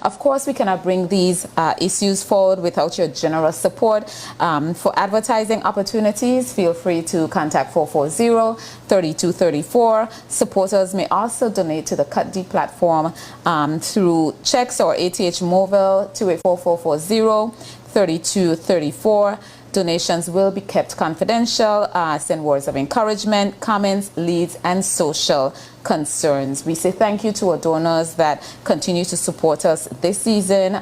Of course, we cannot bring these issues forward without your generous support. For advertising opportunities, feel free to contact 440-3234. Supporters may also donate to the Cut Deep platform through checks or ATH Mobile to 4440-3234. Donations will be kept confidential. Send words of encouragement, comments, leads, and social concerns. We say thank you to our donors that continue to support us this season.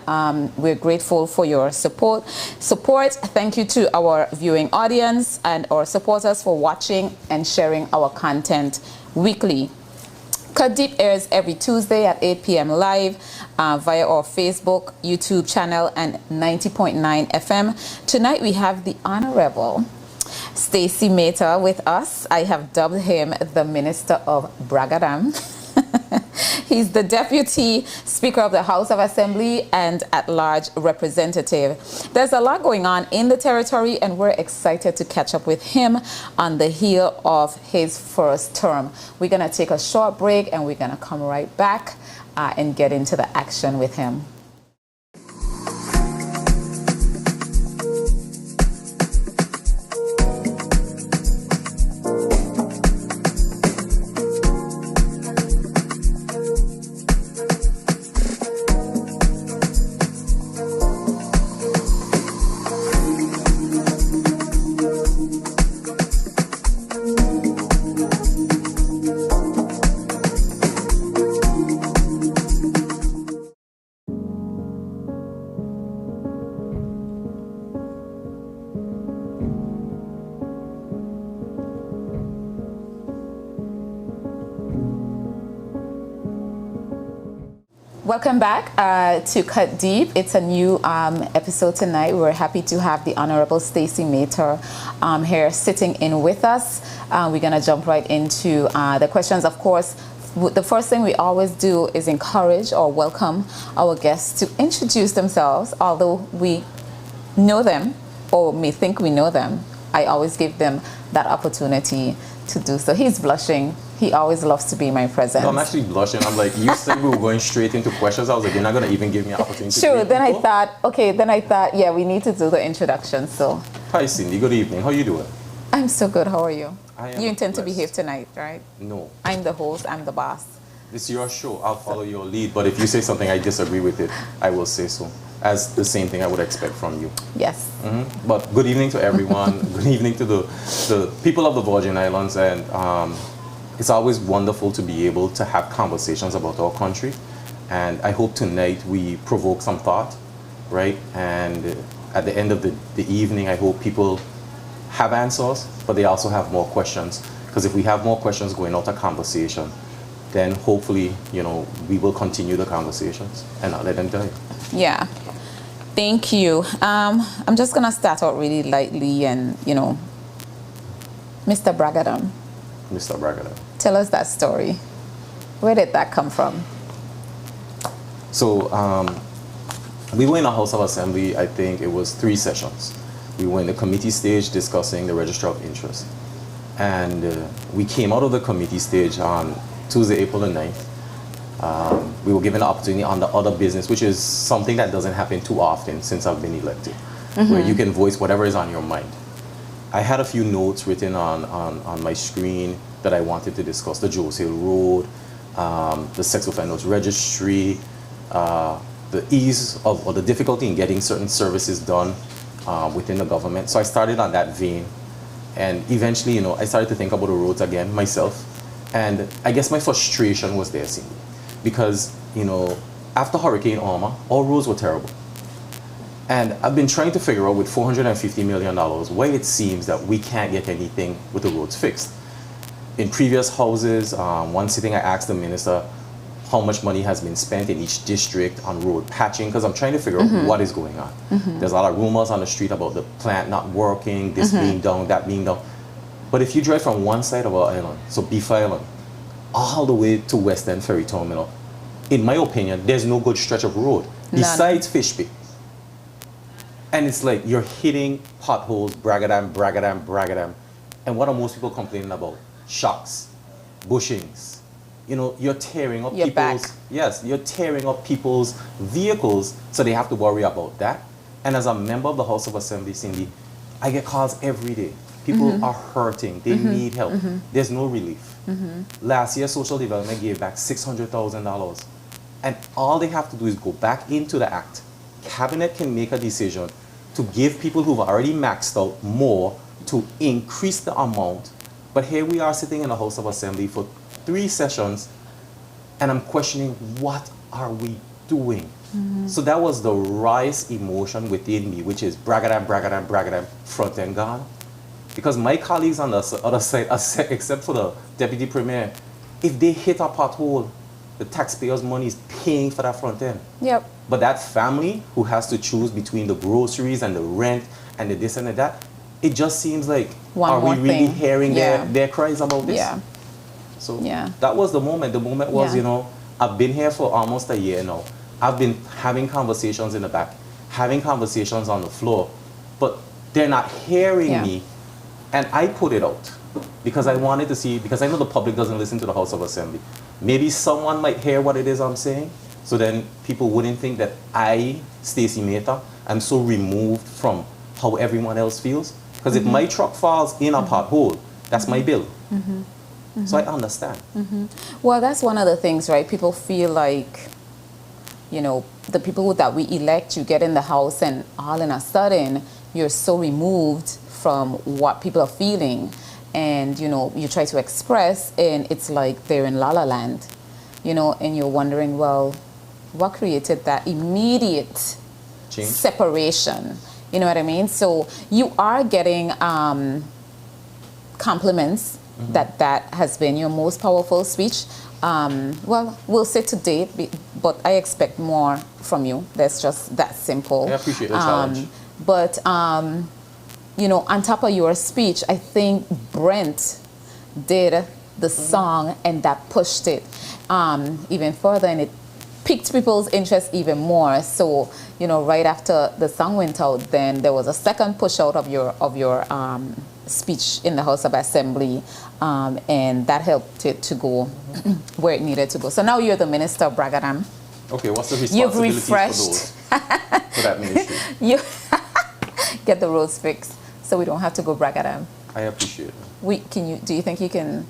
We're grateful for your support. Thank you to our viewing audience and our supporters for watching and sharing our content weekly. Cut Deep airs every Tuesday at 8 p.m. live via our Facebook, YouTube channel, and 90.9 FM. Tonight we have the Honorable Stacy Mehta with us. I have dubbed him the Minister of Bragadam. He's the Deputy Speaker of the House of Assembly and at-large representative. There's a lot going on in the territory, and we're excited to catch up with him on the heel of his first term. We're going to take a short break, and we're going to come right back and get into the action with him. Welcome back to Cut Deep. It's a new episode tonight. We're happy to have the Honorable Stacy Mehta here sitting in with us. We're going to jump right into the questions. Of course, the first thing we always do is encourage or welcome our guests to introduce themselves. Although we know them or may think we know them, I always give them that opportunity to do so. He's blushing. He always loves to be in my presence. No, I'm actually blushing. I'm like, you said we were going straight into questions. I was like, you're not going to even give me an opportunity. Sure. Then I thought, yeah, we need to do the introduction. So. Hi, Cindy. Good evening. How are you doing? I'm so good. How are you? You intend to behave tonight, right? No. I'm the host. I'm the boss. It's your show. I'll follow your lead. But if you say something I disagree with it, I will say so. As the same thing I would expect from you. Yes. Mm-hmm. But good evening to everyone. Good evening to the people of the Virgin Islands. And it's always wonderful to be able to have conversations about our country. And I hope tonight we provoke some thought, right? And at the end of the evening, I hope people have answers, but they also have more questions. Because if we have more questions going out of conversation, then hopefully, we will continue the conversations and not let them die. Yeah. Thank you. I'm just going to start out really lightly and, Mr. Bragadam. Mr. Bragadam. Tell us that story. Where did that come from? So we were in the House of Assembly, I think it was 3 sessions. We were in the committee stage discussing the Register of Interest. And we came out of the committee stage on Tuesday, April the 9th. We were given the opportunity on the other business, which is something that doesn't happen too often since I've been elected, where you can voice whatever is on your mind. I had a few notes written on my screen that I wanted to discuss: the Joes Hill Road, the sex offenders registry, the ease of or the difficulty in getting certain services done within the government. So I started on that vein, and eventually, I started to think about the roads again myself, and I guess my frustration was there, Cindy, because after Hurricane Irma, all roads were terrible. And I've been trying to figure out with $450 million why it seems that we can't get anything with the roads fixed. In previous houses, one sitting, I asked the minister how much money has been spent in each district on road patching, because I'm trying to figure out what is going on. There's a lot of rumors on the street about the plant not working, this being down, that being down. But if you drive from one side of our island, so Beef Island, all the way to West End Ferry Terminal, in my opinion, there's no good stretch of road besides Fish Bay. And it's like you're hitting potholes, bragadam. And what are most people complaining about? Shocks, bushings, you know, you're tearing up Your people's, back. yes, you're tearing up people's vehicles, so they have to worry about that. And as a member of the House of Assembly, Cindy, I get calls every day. People are hurting. They need help. There's no relief. Last year, social development gave back $600,000. And all they have to do is go back into the act. Cabinet can make a decision to give people who've already maxed out more to increase the amount. But here we are sitting in the House of Assembly for 3 sessions, and I'm questioning, what are we doing? So that was the rise emotion within me, which is bragadam, bragadam, bragadam, front and gone. Because my colleagues on the other side, except for the Deputy Premier, if they hit a pothole, the taxpayers' money is paying for that front end. Yep. But that family who has to choose between the groceries and the rent and the this and the that, it just seems like, One are we more really thing. hearing Yeah. their cries about this? Yeah. So Yeah. that was the moment. The moment was, Yeah. you know, I've been here for almost a year now. I've been having conversations in the back, having conversations on the floor, but they're not hearing Yeah. me. And I put it out because I wanted to see, because I know the public doesn't listen to the House of Assembly. Maybe someone might hear what it is I'm saying, so then people wouldn't think that I, Stacy Mehta, am so removed from how everyone else feels. Because if my truck falls in a pothole, that's my bill. So I understand. Well, that's one of the things, right? People feel like, you know, the people that we elect, you get in the House and all in a sudden you're so removed from what people are feeling, and you know, you try to express and it's like they're in la la land, you know, and you're wondering, well, what created that immediate Change. separation? You know what I mean? So you are getting compliments that has been your most powerful speech. Well, we'll say to date, but I expect more from you. That's just that simple. I appreciate the challenge. But you know, on top of your speech, I think Brent did the song, and that pushed it even further, and it piqued people's interest even more. So, you know, right after the song went out, then there was a second push out of your speech in the House of Assembly, and that helped it to go where it needed to go. So now you're the Minister of Bragadam. Okay, what's the You've responsibilities for refreshed. those, for that ministry? You get the roads fixed, so we don't have to go Bragadam. I appreciate it. Do you think you can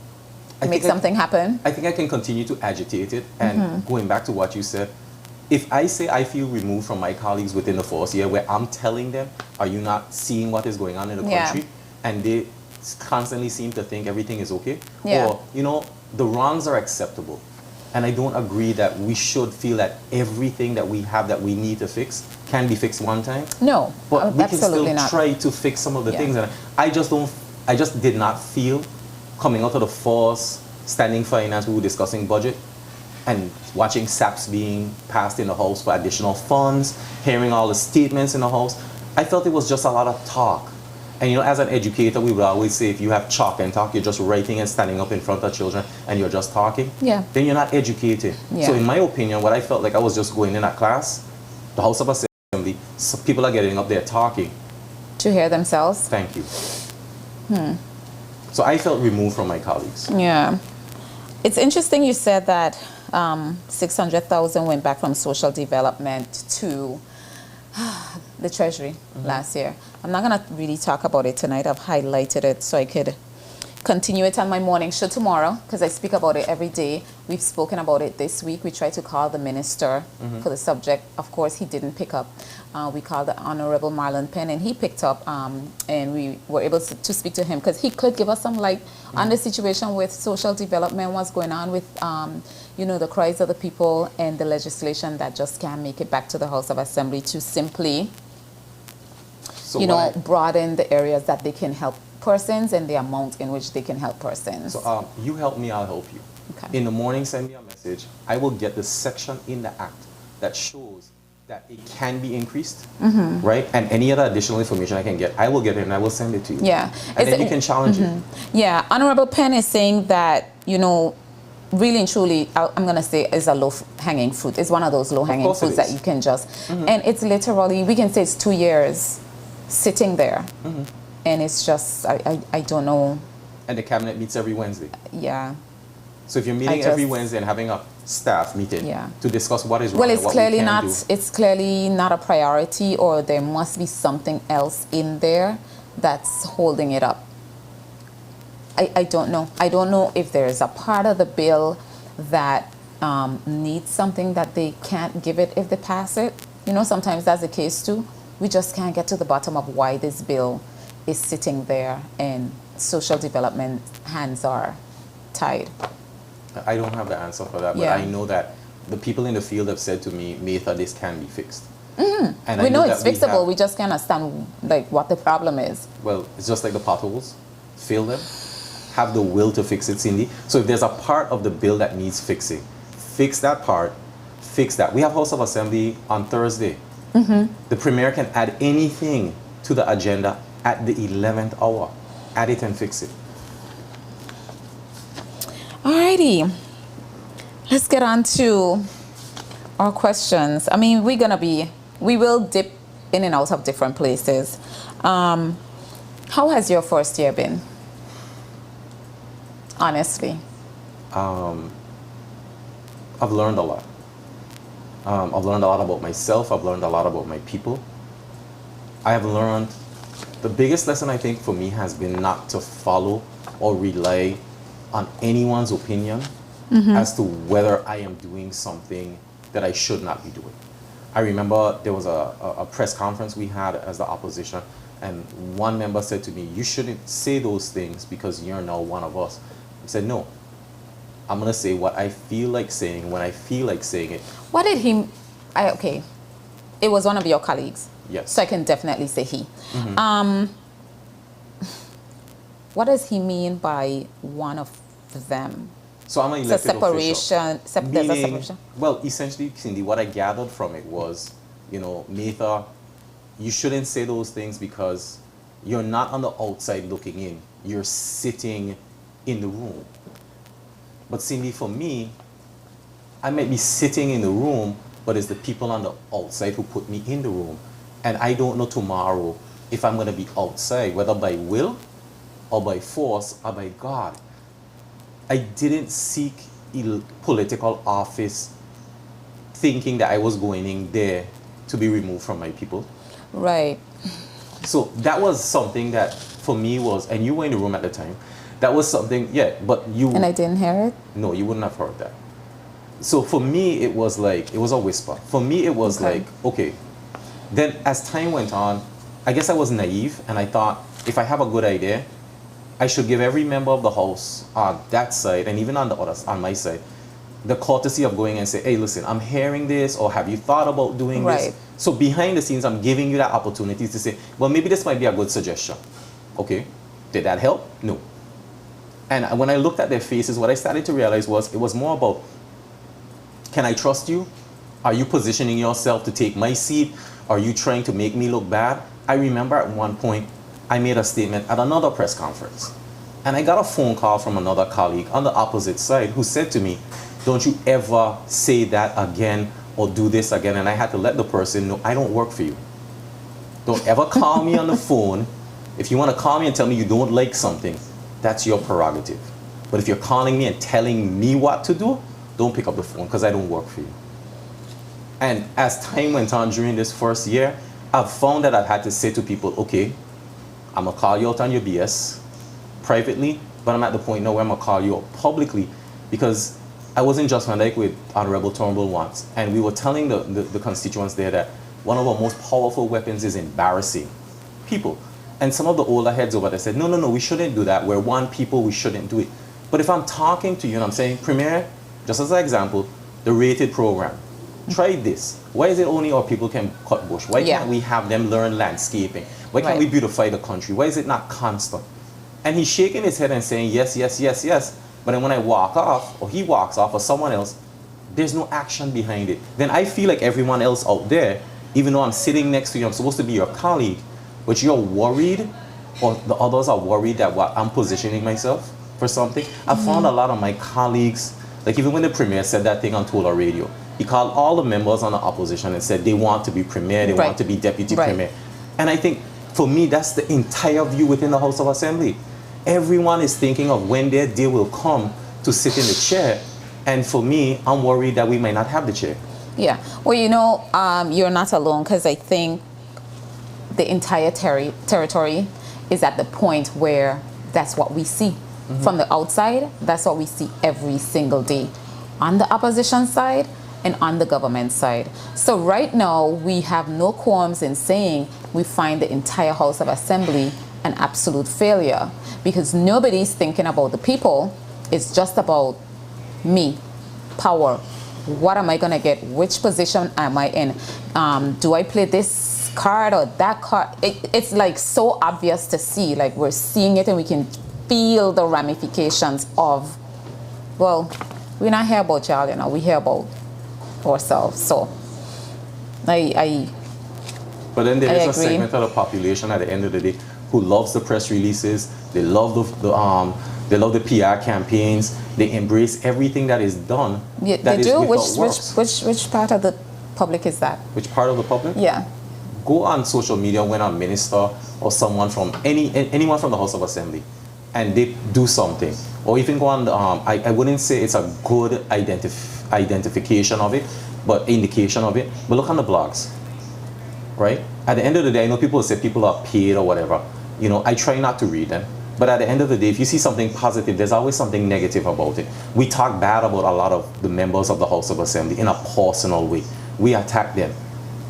I make think something happen? I think I can continue to agitate it. And going back to what you said, if I say I feel removed from my colleagues within the force here, where I'm telling them, are you not seeing what is going on in the Yeah. country? And they constantly seem to think everything is okay. Yeah. Or, you know, the wrongs are acceptable. And I don't agree that we should feel that everything that we have that we need to fix can be fixed one time. No, But we can absolutely still not. try to fix some of the Yeah. things. And I just did not feel coming out of the force, standing finance, we were discussing budget, and watching SAPs being passed in the House for additional funds, hearing all the statements in the House. I felt it was just a lot of talk. And you know, as an educator, we would always say, if you have chalk and talk, you're just writing and standing up in front of children and you're just talking, Yeah. then you're not educated. Yeah. So in my opinion, what I felt like I was just going in a class, the House of Assembly, so people are getting up there talking. To hear themselves. Thank you. So I felt removed from my colleagues. Yeah. It's interesting you said that 600,000 went back from social development to the Treasury last year. I'm not going to really talk about it tonight. I've highlighted it so I could continue it on my morning show tomorrow, because I speak about it every day. We've spoken about it this week. We tried to call the minister for the subject. Of course, he didn't pick up. We called the Honorable Marlon Penn, and he picked up, and we were able to speak to him, because he could give us some light on the situation with social development, what's going on with you know, the cries of the people and the legislation that just can't make it back to the House of Assembly to simply, So you know, why- broaden the areas that they can help persons and the amount in which they can help persons. So you help me, I'll help you. Okay. In the morning, send me a message. I will get the section in the act that shows that it can be increased, right? And any other additional information I can get, I will get it and I will send it to you. Yeah. And Is then it- you can challenge it. Yeah, Honorable Penn is saying that, you know, really and truly, I'm going to say, is a low-hanging fruit. It's one of those low-hanging course it fruits that is. you can just, and it's literally, we can say it's 2 years sitting there. And it's just, I don't know. And the cabinet meets every Wednesday. Yeah. So if you're meeting every Wednesday and having a staff meeting to discuss what is wrong, well, it's and what clearly we can not. do. It's clearly not a priority, or there must be something else in there that's holding it up. I don't know. I don't know if there's a part of the bill that needs something that they can't give it if they pass it. You know, sometimes that's the case too. We just can't get to the bottom of why this bill is sitting there and social development hands are tied. I don't have the answer for that, but I know that the people in the field have said to me, Maytha, this can be fixed. Mm-hmm. And we know it's fixable. We just can't understand like what the problem is. Well, it's just like the potholes. Fill them. Have the will to fix it, Cindy. So if there's a part of the bill that needs fixing, fix that part, fix that. We have House of Assembly on Thursday. Mm-hmm. The Premier can add anything to the agenda at the 11th hour. Add it and fix it. Alrighty. Let's get on to our questions. I mean, we will dip in and out of different places. How has your first year been? Honestly. I've learned a lot. I've learned a lot about myself. I've learned a lot about my people. I have learned, the biggest lesson I think for me has been not to follow or rely on anyone's opinion as to whether I am doing something that I should not be doing. I remember there was a press conference we had as the opposition, and one member said to me, you shouldn't say those things because you're now one of us. I said, no, I'm going to say what I feel like saying when I feel like saying it. What did he, okay, it was one of your colleagues. Yes. So I can definitely say he. Mm-hmm. What does he mean by one of them? So I'm an elected separation. There's a separation? Well, essentially, Cindy, what I gathered from it was, you know, Maytha, you shouldn't say those things because you're not on the outside looking in. You're sitting in the room. But Cindy, for me, I might be sitting in the room, but it's the people on the outside who put me in the room. And I don't know tomorrow if I'm going to be outside, whether by will or by force or by God. I didn't seek political office thinking that I was going in there to be removed from my people. Right. So that was something that for me was, and you were in the room at the time, that was something, yeah, but you... And I didn't hear it? No, you wouldn't have heard that. So for me, it was like, it was a whisper. For me, it was like, okay. Then as time went on, I guess I was naive, and I thought, if I have a good idea, I should give every member of the House on that side, and even on the others, on my side, the courtesy of going and say, hey, listen, I'm hearing this, or have you thought about doing this? So behind the scenes, I'm giving you that opportunity to say, well, maybe this might be a good suggestion. Okay, did that help? No. And when I looked at their faces, what I started to realize was, it was more about, can I trust you? Are you positioning yourself to take my seat? Are you trying to make me look bad? I remember at one point, I made a statement at another press conference. And I got a phone call from another colleague on the opposite side who said to me, don't you ever say that again or do this again. And I had to let the person know, I don't work for you. Don't ever call me on the phone. If you want to call me and tell me you don't like something, that's your prerogative. But if you're calling me and telling me what to do, don't pick up the phone because I don't work for you. And as time went on during this first year, I've found that I've had to say to people, okay, I'm going to call you out on your BS privately, but I'm at the point now where I'm going to call you out publicly, because I was in Just Van Dyke with Honorable Turnbull once, and we were telling the constituents there that one of our most powerful weapons is embarrassing people. And some of the older heads over there said, no, we shouldn't do that. We're one people, we shouldn't do it. But if I'm talking to you and I'm saying, Premier, just as an example, the rated program, try this. Why is it only our people can cut bush? Why can't we have them learn landscaping? Why can't we beautify the country? Why is it not constant? And he's shaking his head and saying, yes, yes, yes, yes. But then when I walk off, or he walks off, or someone else, there's no action behind it. Then I feel like everyone else out there, even though I'm sitting next to you, I'm supposed to be your colleague, but you're worried, or the others are worried that I'm positioning myself for something. I found a lot of my colleagues, like even when the Premier said that thing on Tola Radio, he called all the members on the opposition and said they want to be Premier, they want to be Deputy Premier. And I think, for me, that's the entire view within the House of Assembly. Everyone is thinking of when their day will come to sit in the chair. And for me, I'm worried that we might not have the chair. Yeah. Well, you know, you're not alone, because I think the entire territory is at the point where that's what we see. From the outside, that's what we see every single day, on the opposition side and on the government side. So right now, we have no qualms in saying we find the entire House of Assembly an absolute failure, because nobody's thinking about the people. It's just about me, power. What am I going to get? Which position am I in? Do I play this card or that card? It's like so obvious to see. Like, we're seeing it and we can feel the ramifications of, well, we're not here about y'all, you know, we hear about ourselves. So but then there is a segment of the population at the end of the day who loves the press releases. They love they love the PR campaigns. They embrace everything that is done. Yeah, that they do. Which Which part of the public is that? Which part of the public? Yeah. Go on social media when a minister or someone from anyone from the House of Assembly, and they do something, or even go on. I wouldn't say it's a good identification of it, but indication of it. But look on the blogs, right? At the end of the day, I know people say people are paid or whatever. You know, I try not to read them. But at the end of the day, if you see something positive, there's always something negative about it. We talk bad about a lot of the members of the House of Assembly in a personal way. We attack them.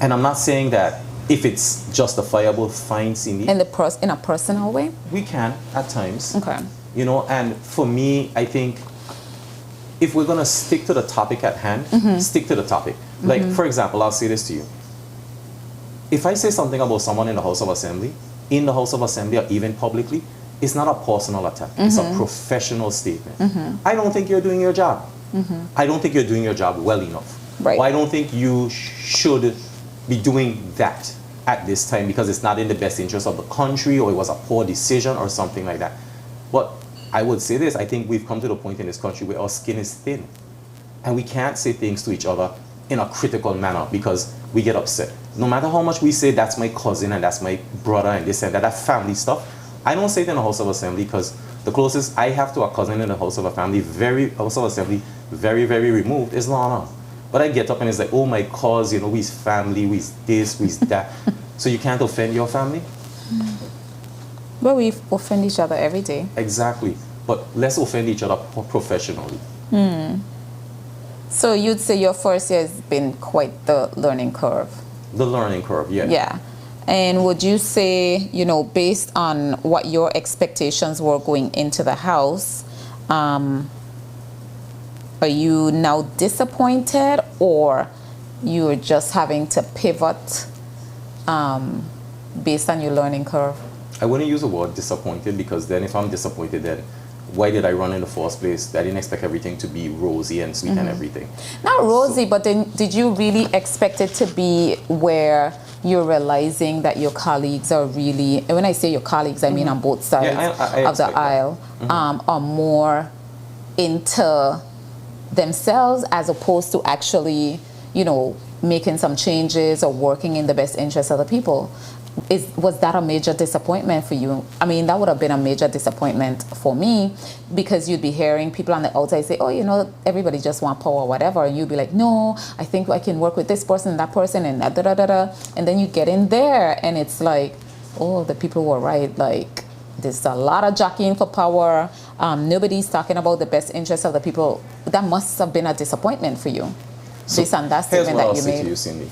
And I'm not saying that if it's justifiable, fine, Cindy. In a personal way? We can, at times. Okay. You know, and for me, I think if we're going to stick to the topic at hand, stick to the topic. Like, for example, I'll say this to you. If I say something about someone in the House of Assembly, or even publicly, it's not a personal attack. It's a professional statement. I don't think you're doing your job. I don't think you're doing your job well enough. Right. Or I don't think you should be doing that at this time because it's not in the best interest of the country, or it was a poor decision or something like that. But I would say this, I think we've come to the point in this country where our skin is thin. And we can't say things to each other in a critical manner because we get upset. No matter how much we say that's my cousin and that's my brother and this and that family stuff, I don't say it in the House of Assembly because the closest I have to a cousin in the House of Assembly, very, very removed, is Lana. But I get up and it's like, oh, my cause, you know, we's family, we's this, we's that. So you can't offend your family? But we offend each other every day. Exactly. But let's offend each other professionally. So you'd say your first year has been quite the learning curve? The learning curve, yeah. Yeah. And would you say, you know, based on what your expectations were going into the house, are you now disappointed, or you're just having to pivot based on your learning curve? I wouldn't use the word disappointed, because then if I'm disappointed, then why did I run in the first place? I didn't expect everything to be rosy and sweet and everything. Not rosy, but then did you really expect it to be where you're realizing that your colleagues are really, and when I say your colleagues, I mean on both sides of the aisle, are more into themselves as opposed to actually, you know, making some changes or working in the best interest of the people? Was that a major disappointment for you? I mean, that would have been a major disappointment for me, because you'd be hearing people on the outside say, oh, you know, everybody just want power or whatever. And you'd be like, no, I think I can work with this person and that person and da-da-da-da. And then you get in there and it's like, oh, the people were right. Like, there's a lot of jockeying for power. Nobody's talking about the best interests of the people. That must have been a disappointment for you, based on that statement that you made. To you, Cindy.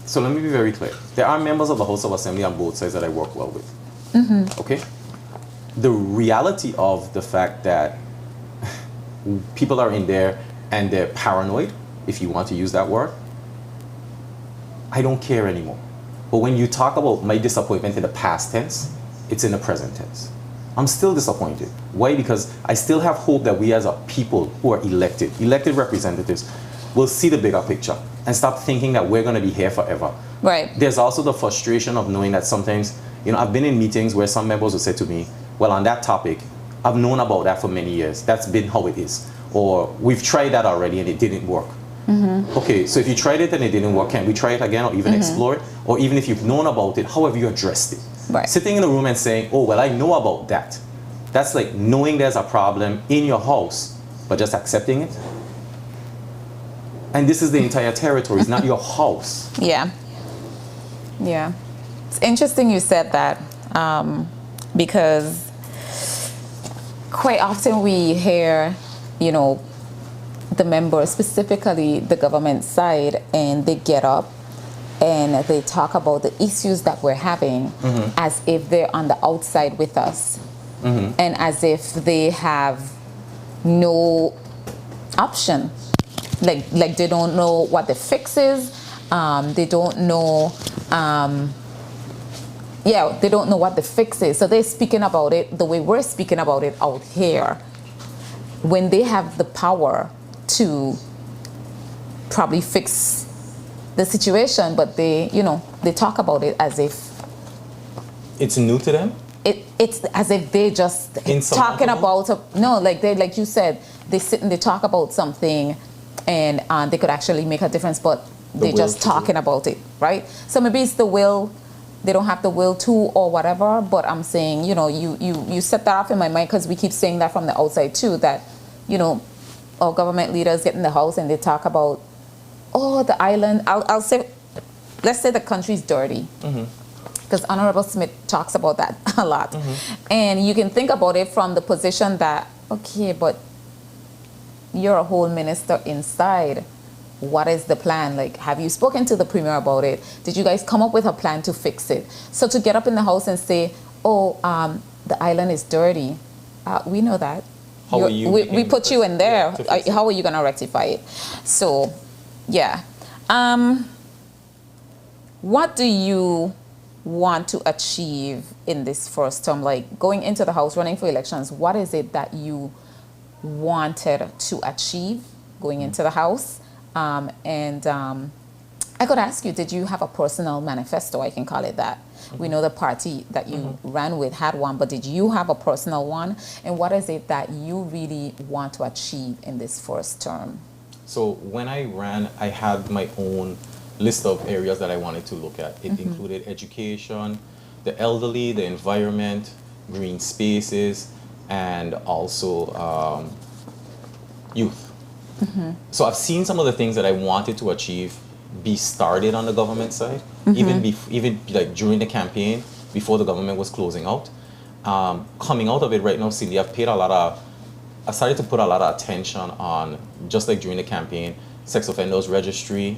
So let me be very clear. There are members of the House of Assembly on both sides that I work well with. Okay? The reality of the fact that people are in there and they're paranoid, if you want to use that word, I don't care anymore. But when you talk about my disappointment in the past tense, it's in the present tense. I'm still disappointed. Why? Because I still have hope that we as a people who are elected representatives, will see the bigger picture and stop thinking that we're going to be here forever. Right. There's also the frustration of knowing that sometimes, you know, I've been in meetings where some members will say to me, well, on that topic, I've known about that for many years. That's been how it is. Or we've tried that already and it didn't work. Okay, so if you tried it and it didn't work, can we try it again or even explore it? Or even if you've known about it, how have you addressed it? Right. Sitting in the room and saying, oh, well, I know about that. That's like knowing there's a problem in your house but just accepting it. And this is the entire territory. It's not your house. Yeah. Yeah. It's interesting you said that, because quite often we hear, you know, the members, specifically the government side, and they get up and they talk about the issues that we're having as if they're on the outside with us, and as if they have no option. Like they don't know what the fix is. They don't know. They don't know what the fix is. So they're speaking about it the way we're speaking about it out here, when they have the power to probably fix the situation, but they talk about it as if it's new to them. It's as if they just talking about like you said, they sit and they talk about something, and they could actually make a difference, but they're just talking about it, right? So maybe it's the will. They don't have the will to, or whatever. But I'm saying, you set that off in my mind, because we keep saying that from the outside too, that our government leaders get in the house and they talk about, the island. I'll say, let's say the country's dirty, because Honorable Smith talks about that a lot, and you can think about it from the position that, okay, but you're a whole minister inside. What is the plan? Like, have you spoken to the premier about it? Did you guys come up with a plan to fix it? So to get up in the house and say, the island is dirty, we know that. We put you in there. How are you going to rectify it? So, yeah. What do you want to achieve in this first term? Like, going into the house, running for elections, what is it that you wanted to achieve going into the house? I could ask you, did you have a personal manifesto? I can call it that. We know the party that you ran with had one, but did you have a personal one? And what is it that you really want to achieve in this first term? So when I ran, I had my own list of areas that I wanted to look at. It included education, the elderly, the environment, green spaces, and also youth. So I've seen some of the things that I wanted to achieve be started on the government side, even like during the campaign, before the government was closing out. Coming out of it right now, Cindy, I started to put a lot of attention on, just like during the campaign, sex offenders registry.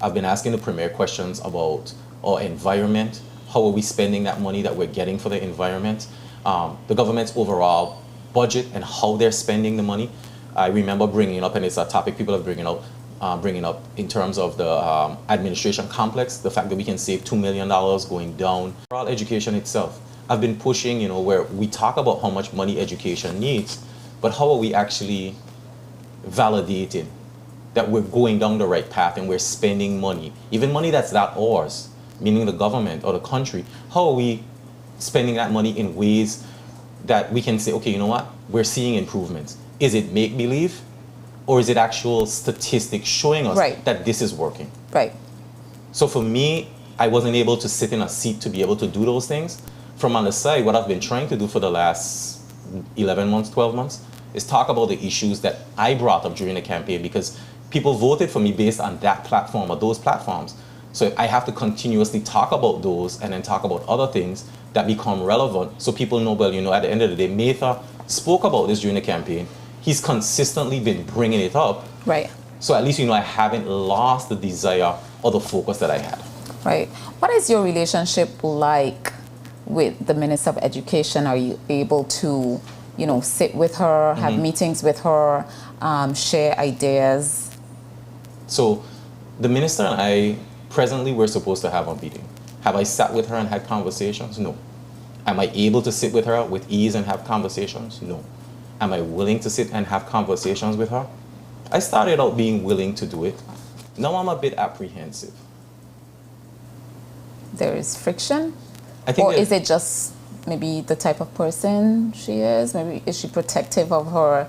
I've been asking the premier questions about our environment. How are we spending that money that we're getting for the environment? The government's overall budget and how they're spending the money. I remember bringing up, and it's a topic people are bringing up in terms of the administration complex, the fact that we can save $2 million going down. Overall education itself, I've been pushing, where we talk about how much money education needs, but how are we actually validating that we're going down the right path and we're spending money, even money that's not ours, meaning the government or the country. How are we spending that money in ways that we can say, okay, you know what, we're seeing improvements. Is it make-believe, or is it actual statistics showing us that this is working? Right. So for me, I wasn't able to sit in a seat to be able to do those things. From on the side, what I've been trying to do for the last 11 months, 12 months, is talk about the issues that I brought up during the campaign, because people voted for me based on that platform or those platforms. So I have to continuously talk about those and then talk about other things that become relevant, so people know, well, at the end of the day, Matha spoke about this during the campaign. He's consistently been bringing it up. Right. So at least, I haven't lost the desire or the focus that I had. Right. What is your relationship like with the Minister of Education? Are you able to, sit with her, have meetings with her, share ideas? So the minister and I, presently, we're supposed to have a meeting. Have I sat with her and had conversations? No. Am I able to sit with her with ease and have conversations? No. Am I willing to sit and have conversations with her? I started out being willing to do it. Now I'm a bit apprehensive. There is friction? I think, or is it just maybe the type of person she is? Maybe is she protective of her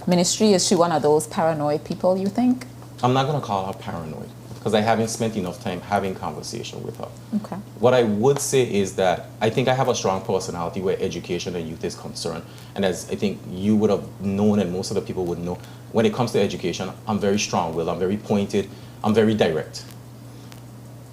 ministry? Is she one of those paranoid people, you think? I'm not going to call her paranoid. because I haven't spent enough time having conversation with her. Okay. What I would say is that I think I have a strong personality where education and youth is concerned. And as I think you would have known and most of the people would know, when it comes to education, I'm very strong-willed, I'm very pointed, I'm very direct.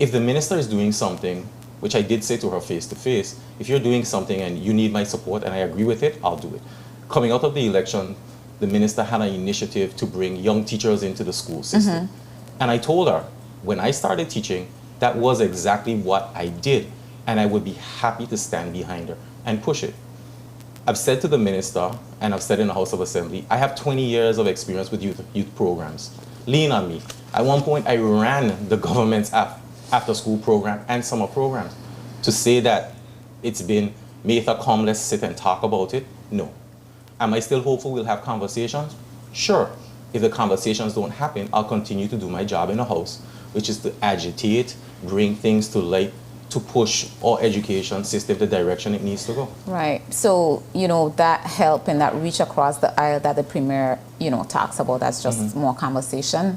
If the minister is doing something, which I did say to her face to face, if you're doing something and you need my support and I agree with it, I'll do it. Coming out of the election, the minister had an initiative to bring young teachers into the school system. And I told her, when I started teaching, that was exactly what I did. And I would be happy to stand behind her and push it. I've said to the minister, and I've said in the House of Assembly, I have 20 years of experience with youth programs. Lean on me. At one point, I ran the government's after-school program and summer programs. To say that it's been, Maytha, come, let's sit and talk about it, no. Am I still hopeful we'll have conversations? Sure. If the conversations don't happen, I'll continue to do my job in the House, which is to agitate, bring things to light, to push our education system the direction it needs to go. Right. So, that help and that reach across the aisle that the Premier, talks about, that's just more conversation?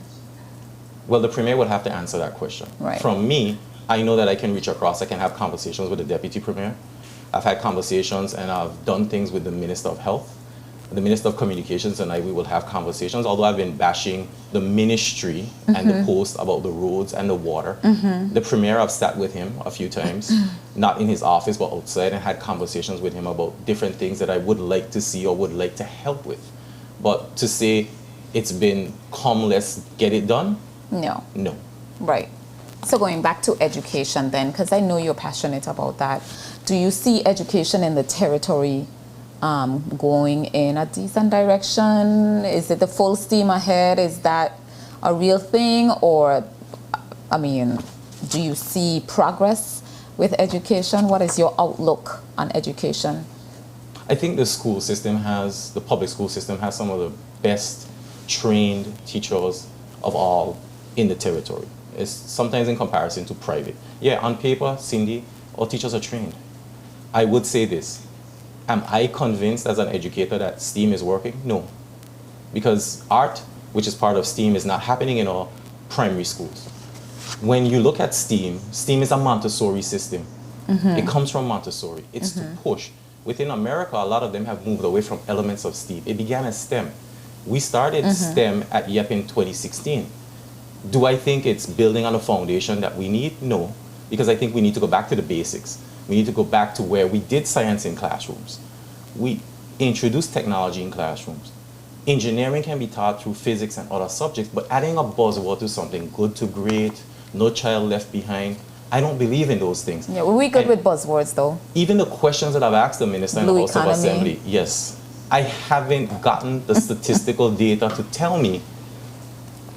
Well, the Premier would have to answer that question. Right. From me, I know that I can reach across. I can have conversations with the Deputy Premier. I've had conversations and I've done things with the Minister of Health. The Minister of Communications and we will have conversations, although I've been bashing the ministry and the post about the roads and the water. The Premier, I've sat with him a few times, not in his office, but outside, and had conversations with him about different things that I would like to see or would like to help with. But to say it's been, come, let's get it done? No. No. Right. So going back to education then, because I know you're passionate about that, do you see education in the territory going in a decent direction? Is it the full steam ahead? Is that a real thing? Or, do you see progress with education? What is your outlook on education? I think the public school system has some of the best trained teachers of all in the territory. It's sometimes in comparison to private. Yeah, on paper, Cindy, all teachers are trained. I would say this. Am I convinced as an educator that STEAM is working? No. Because art, which is part of STEAM, is not happening in our primary schools. When you look at STEAM is a Montessori system. It comes from Montessori. It's to push. Within America, a lot of them have moved away from elements of STEAM. It began as STEM. We started STEM at YEP in 2016. Do I think it's building on a foundation that we need? No. Because I think we need to go back to the basics. We need to go back to where we did science in classrooms. We introduced technology in classrooms. Engineering can be taught through physics and other subjects, but adding a buzzword to something good to great, no child left behind, I don't believe in those things. Yeah, we're good with buzzwords though. Even the questions that I've asked the minister in the House of Assembly, yes, I haven't gotten the statistical data to tell me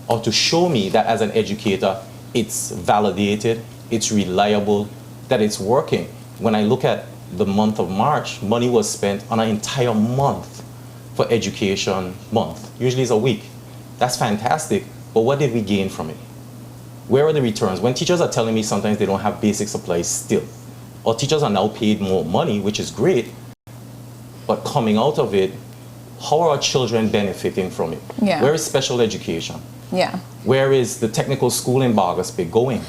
or to show me that as an educator, it's validated, it's reliable, that it's working. When I look at the month of March, money was spent on an entire month for Education Month. Usually it's a week. That's fantastic, but what did we gain from it? Where are the returns? When teachers are telling me sometimes they don't have basic supplies still, or teachers are now paid more money, which is great, but coming out of it, how are our children benefiting from it? Yeah. Where is special education? Yeah. Where is the technical school in Bargas Bay going?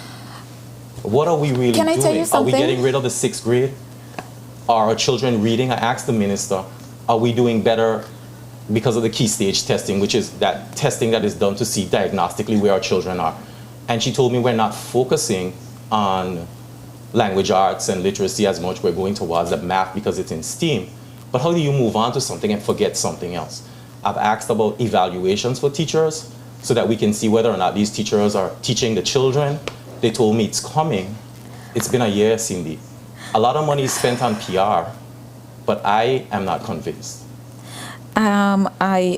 What are we really Can I doing? tell you something? Are we getting rid of the 6th grade? Are our children reading? I asked the minister, are we doing better because of the key stage testing, which is that testing that is done to see diagnostically where our children are? And she told me we're not focusing on language arts and literacy as much. We're going towards the math because it's in STEAM. But how do you move on to something and forget something else? I've asked about evaluations for teachers so that we can see whether or not these teachers are teaching the children. They told me it's coming. It's been a year, Cindy. A lot of money is spent on PR, but I am not convinced. I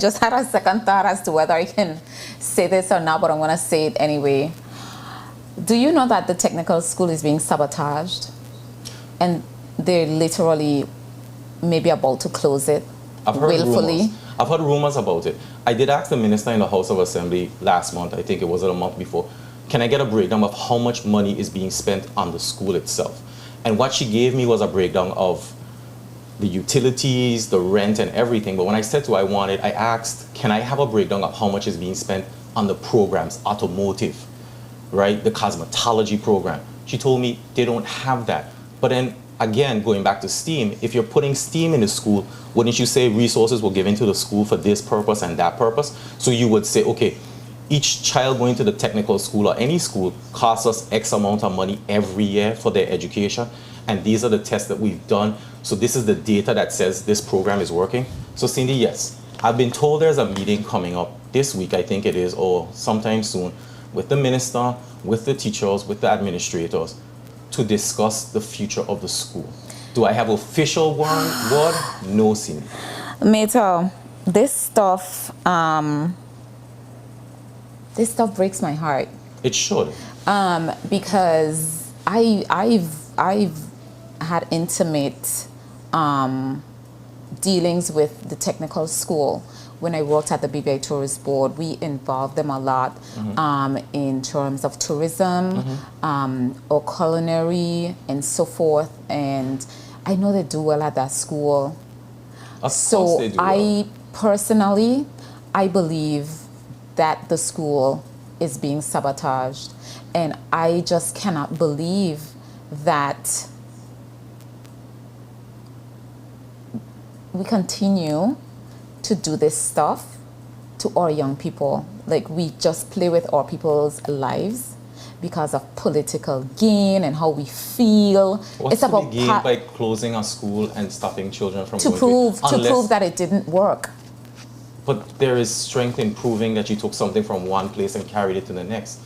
just had a second thought as to whether I can say this or not, but I'm going to say it anyway. Do you know that the technical school is being sabotaged? And they're literally maybe about to close it willfully? I've heard rumors about it. I did ask the minister in the House of Assembly last month, I think it was a month before, can I get a breakdown of how much money is being spent on the school itself? And what she gave me was a breakdown of the utilities, the rent and everything. But when I said to her I asked, can I have a breakdown of how much is being spent on the programs, automotive, right? The cosmetology program. She told me they don't have that. But then again, going back to STEAM, if you're putting STEAM in the school, wouldn't you say resources were given to the school for this purpose and that purpose? So you would say, okay, each child going to the technical school or any school costs us X amount of money every year for their education. And these are the tests that we've done. So this is the data that says this program is working. So Cindy, yes, I've been told there's a meeting coming up this week, I think it is, or sometime soon, with the minister, with the teachers, with the administrators, to discuss the future of the school. Do I have official word? No, Cindy. Meta, this stuff breaks my heart. It should. Because I've had intimate dealings with the technical school. When I worked at the BVI Tourist Board, we involved them a lot in terms of tourism or culinary and so forth. And I know they do well at that school. Of course they do well. Personally, I believe that the school is being sabotaged. And I just cannot believe that we continue to do this stuff to our young people. Like, we just play with our people's lives because of political gain and how we feel. What's it's about gain by closing a school and stopping children from going to prove that it didn't work. But there is strength in proving that you took something from one place and carried it to the next.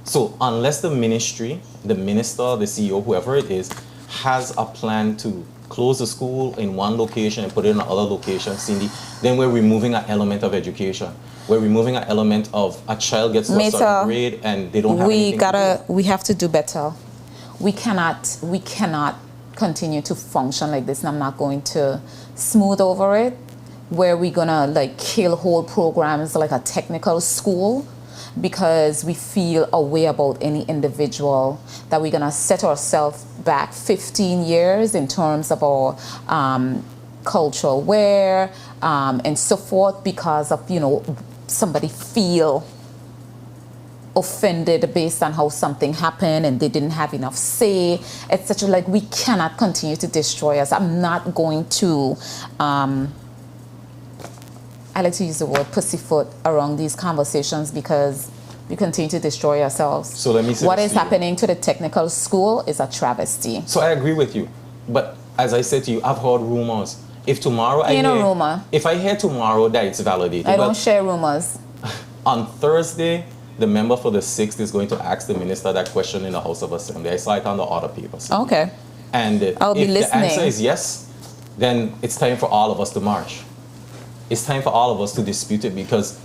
So unless the ministry, the minister, the CEO, whoever it is, has a plan to close the school in one location and put it in another location, Cindy, then we're removing an element of education. We're removing an element of a child gets to a certain grade and they don't have anything to do. We have to do better. We cannot continue to function like this, and I'm not going to smooth over it, where we're gonna like kill whole programs like a technical school because we feel a way about any individual, that we're gonna set ourselves back 15 years in terms of our cultural wear and so forth because of, somebody feel offended based on how something happened and they didn't have enough say, etc. Like, we cannot continue to destroy us. I'm not going to I like to use the word pussyfoot around these conversations because we continue to destroy ourselves. So let me say what is happening to the technical school is a travesty. So I agree with you. But as I said to you, I've heard rumors. If tomorrow if I hear tomorrow that it's validated. I don't share rumors. On Thursday, the member for the 6th is going to ask the minister that question in the House of Assembly. I saw it on the order papers. Okay. And I'll be listening. If the answer is yes, then it's time for all of us to march. It's time for all of us to dispute it, because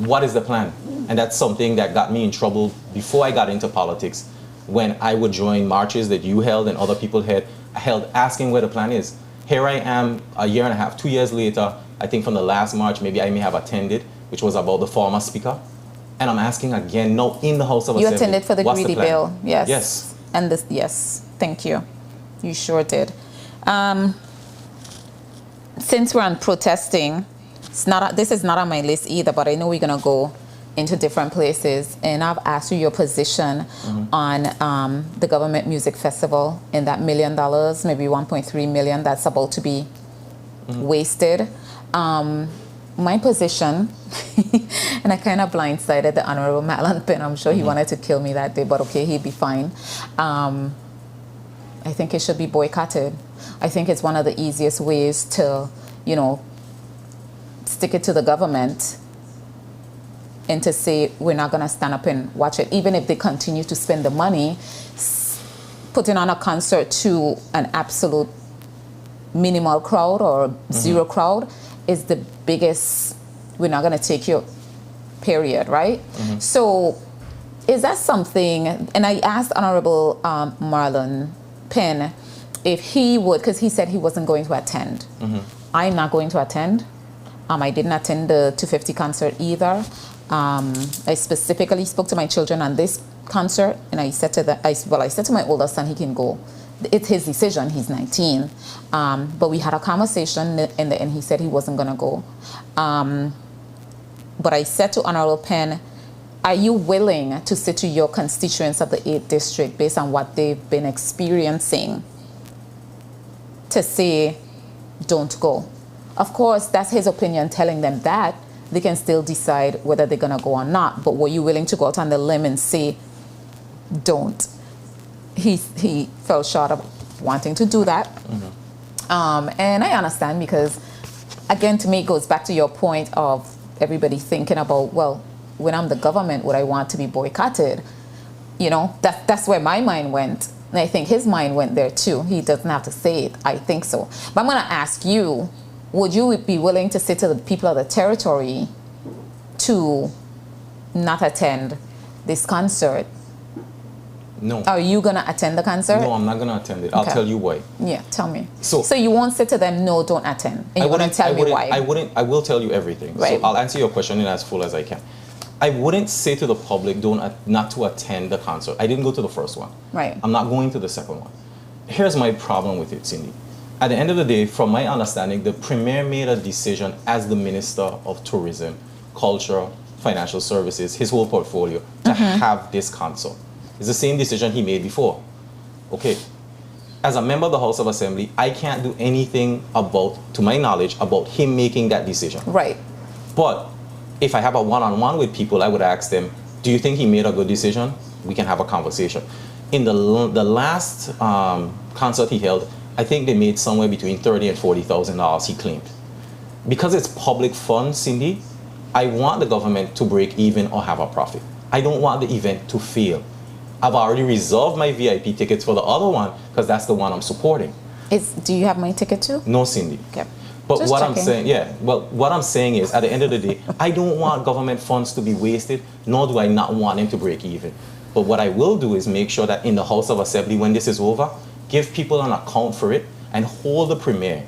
what is the plan? And that's something that got me in trouble before I got into politics, when I would join marches that you held and other people held asking where the plan is. Here I am a year and a half, 2 years later, I think from the last march, maybe I may have attended, which was about the former speaker. And I'm asking again, now in the House of Assembly. You attended for the greedy bill, yes. Yes. And this, yes, thank you. You sure did. Since we're on protesting, this is not on my list either, but I know we're going to go into different places. And I've asked you your position on the government music festival and that $1 million, maybe 1.3 million that's about to be wasted. My position, and I kind of blindsided the Honorable Madeline Penn. I'm sure he wanted to kill me that day, but okay, he'd be fine. I think it should be boycotted. I think it's one of the easiest ways to, stick it to the government and to say we're not going to stand up and watch it, even if they continue to spend the money. Putting on a concert to an absolute minimal crowd or zero crowd is the biggest, we're not going to take you, period, right? So is that something, and I asked Honorable Marlon Penn if he would, because he said he wasn't going to attend. I'm not going to attend. I didn't attend the 250 concert either. I specifically spoke to my children on this concert, and I said to I said to my older son, he can go. It's his decision. He's 19. But we had a conversation, and he said he wasn't going to go. but I said to Honorable Penn, are you willing to say to your constituents of the 8th district, based on what they've been experiencing, to say, don't go? Of course, that's his opinion telling them that. They can still decide whether they're going to go or not. But were you willing to go out on the limb and say, don't? He fell short of wanting to do that. And I understand, because, again, to me, it goes back to your point of everybody thinking about, well, when I'm the government, would I want to be boycotted? You know, that's where my mind went. And I think his mind went there too. He doesn't have to say it. I think so. But I'm going to ask you, would you be willing to say to the people of the territory to not attend this concert? No. Are you going to attend the concert? No, I'm not going to attend it. I'll tell you why. Yeah, tell me. So you won't say to them, no, don't attend. And you wouldn't tell me why. I will tell you everything. Right. So I'll answer your question in as full as I can. I wouldn't say to the public, not to attend the concert. I didn't go to the first one. Right. I'm not going to the second one. Here's my problem with it, Cindy. At the end of the day, from my understanding, the Premier made a decision as the Minister of Tourism, Culture, Financial Services, his whole portfolio, to have this concert. It's the same decision he made before. Okay. As a member of the House of Assembly, I can't do anything to my knowledge, about him making that decision. Right. But if I have a one-on-one with people, I would ask them, do you think he made a good decision? We can have a conversation. In the last concert he held, I think they made somewhere between $30,000 and $40,000, he claimed. Because it's public funds, Cindy, I want the government to break even or have a profit. I don't want the event to fail. I've already reserved my VIP tickets for the other one, because that's the one I'm supporting. Do you have my ticket too? No, Cindy. Okay. But Just what checking. I'm saying, what I'm saying is, at the end of the day, I don't want government funds to be wasted, nor do I not want them to break even. But what I will do is make sure that in the House of Assembly, when this is over, give people an account for it and hold the Premier.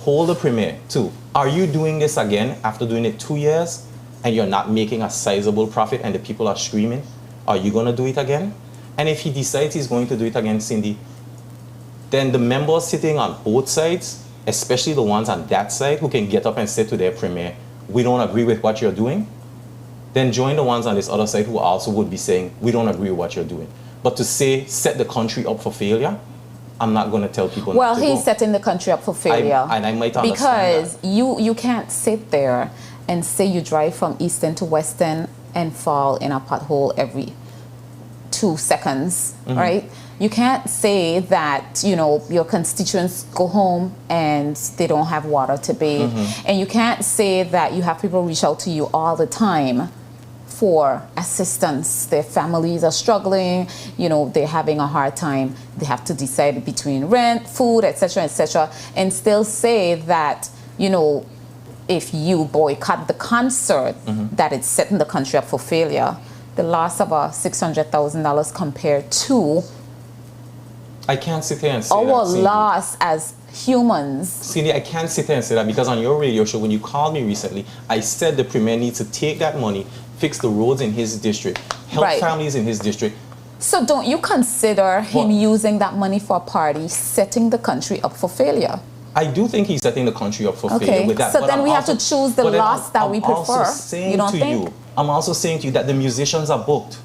Hold the Premier too. Are you doing this again after doing it 2 years and you're not making a sizable profit and the people are screaming? Are you going to do it again? And if he decides he's going to do it again, Cindy, then the members sitting on both sides, especially the ones on that side who can get up and say to their Premier, we don't agree with what you're doing, then join the ones on this other side who also would be saying, we don't agree with what you're doing. But to say, set the country up for failure, I'm not going to tell people not to go. Well, he's setting the country up for failure. And I might understand because you can't sit there and say you drive from Eastern to Western and fall in a pothole every 2 seconds, right? You can't say that, your constituents go home and they don't have water to bathe. And you can't say that you have people reach out to you all the time for assistance. Their families are struggling, they're having a hard time. They have to decide between rent, food, etc., and still say that, if you boycott the concert, that it's setting the country up for failure. The loss of $600,000 compared to I can't sit here and say our that, loss as humans. Cindy, I can't sit here and say that, because on your radio show, when you called me recently, I said the Premier needs to take that money, fix the roads in his district, help families in his district. So don't you consider him using that money for a party, setting the country up for failure? I do think he's setting the country up for failure with that. So then we have to choose the loss that we prefer. You don't think? I'm also saying to you that the musicians are booked.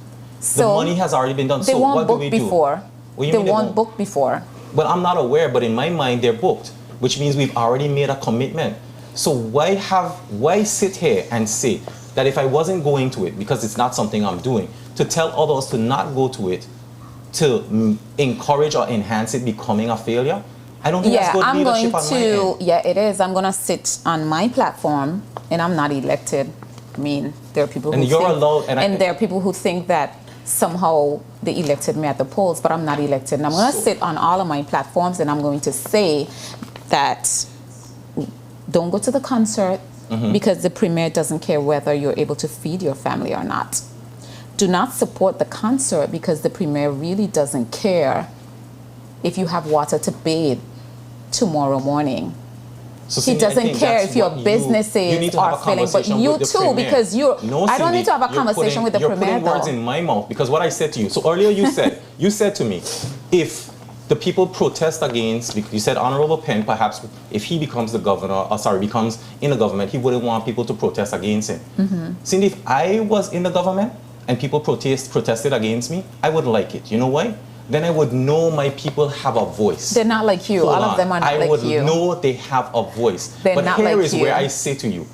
The money has already been done. They weren't booked before. They weren't booked before. Well, I'm not aware, but in my mind, they're booked, which means we've already made a commitment. So why sit here and say that if I wasn't going to it, because it's not something I'm doing, to tell others to not go to it, to encourage or enhance it becoming a failure? I don't think that's good leadership on my end. Yeah, it is. I'm going to sit on my platform, and I'm not elected. I mean, there are people there are people who think that somehow they elected me at the polls, but I'm not elected. And I'm going to sit on all of my platforms, and I'm going to say that don't go to the concert because the Premier doesn't care whether you're able to feed your family or not. Do not support the concert because the Premier really doesn't care if you have water to bathe tomorrow morning. So he doesn't care if your businesses are failing, but you too, because I don't need to have a conversation with the Premier. You're putting words in my mouth, because what I said to you. So earlier you said to me, if the people protest against, you said Honorable Penn, perhaps if he becomes the governor, becomes in the government, he wouldn't want people to protest against him. Cindy, if I was in the government and people protested against me, I would like it. You know why? Then I would know my people have a voice. They're not like you. All of them are not like you. I would know they have a voice. They're not like you. But here is where I say to you,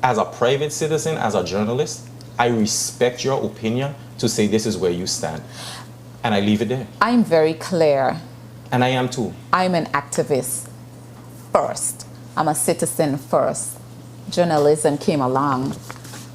as a private citizen, as a journalist, I respect your opinion to say this is where you stand. And I leave it there. I'm very clear. And I am too. I'm an activist first. I'm a citizen first. Journalism came along,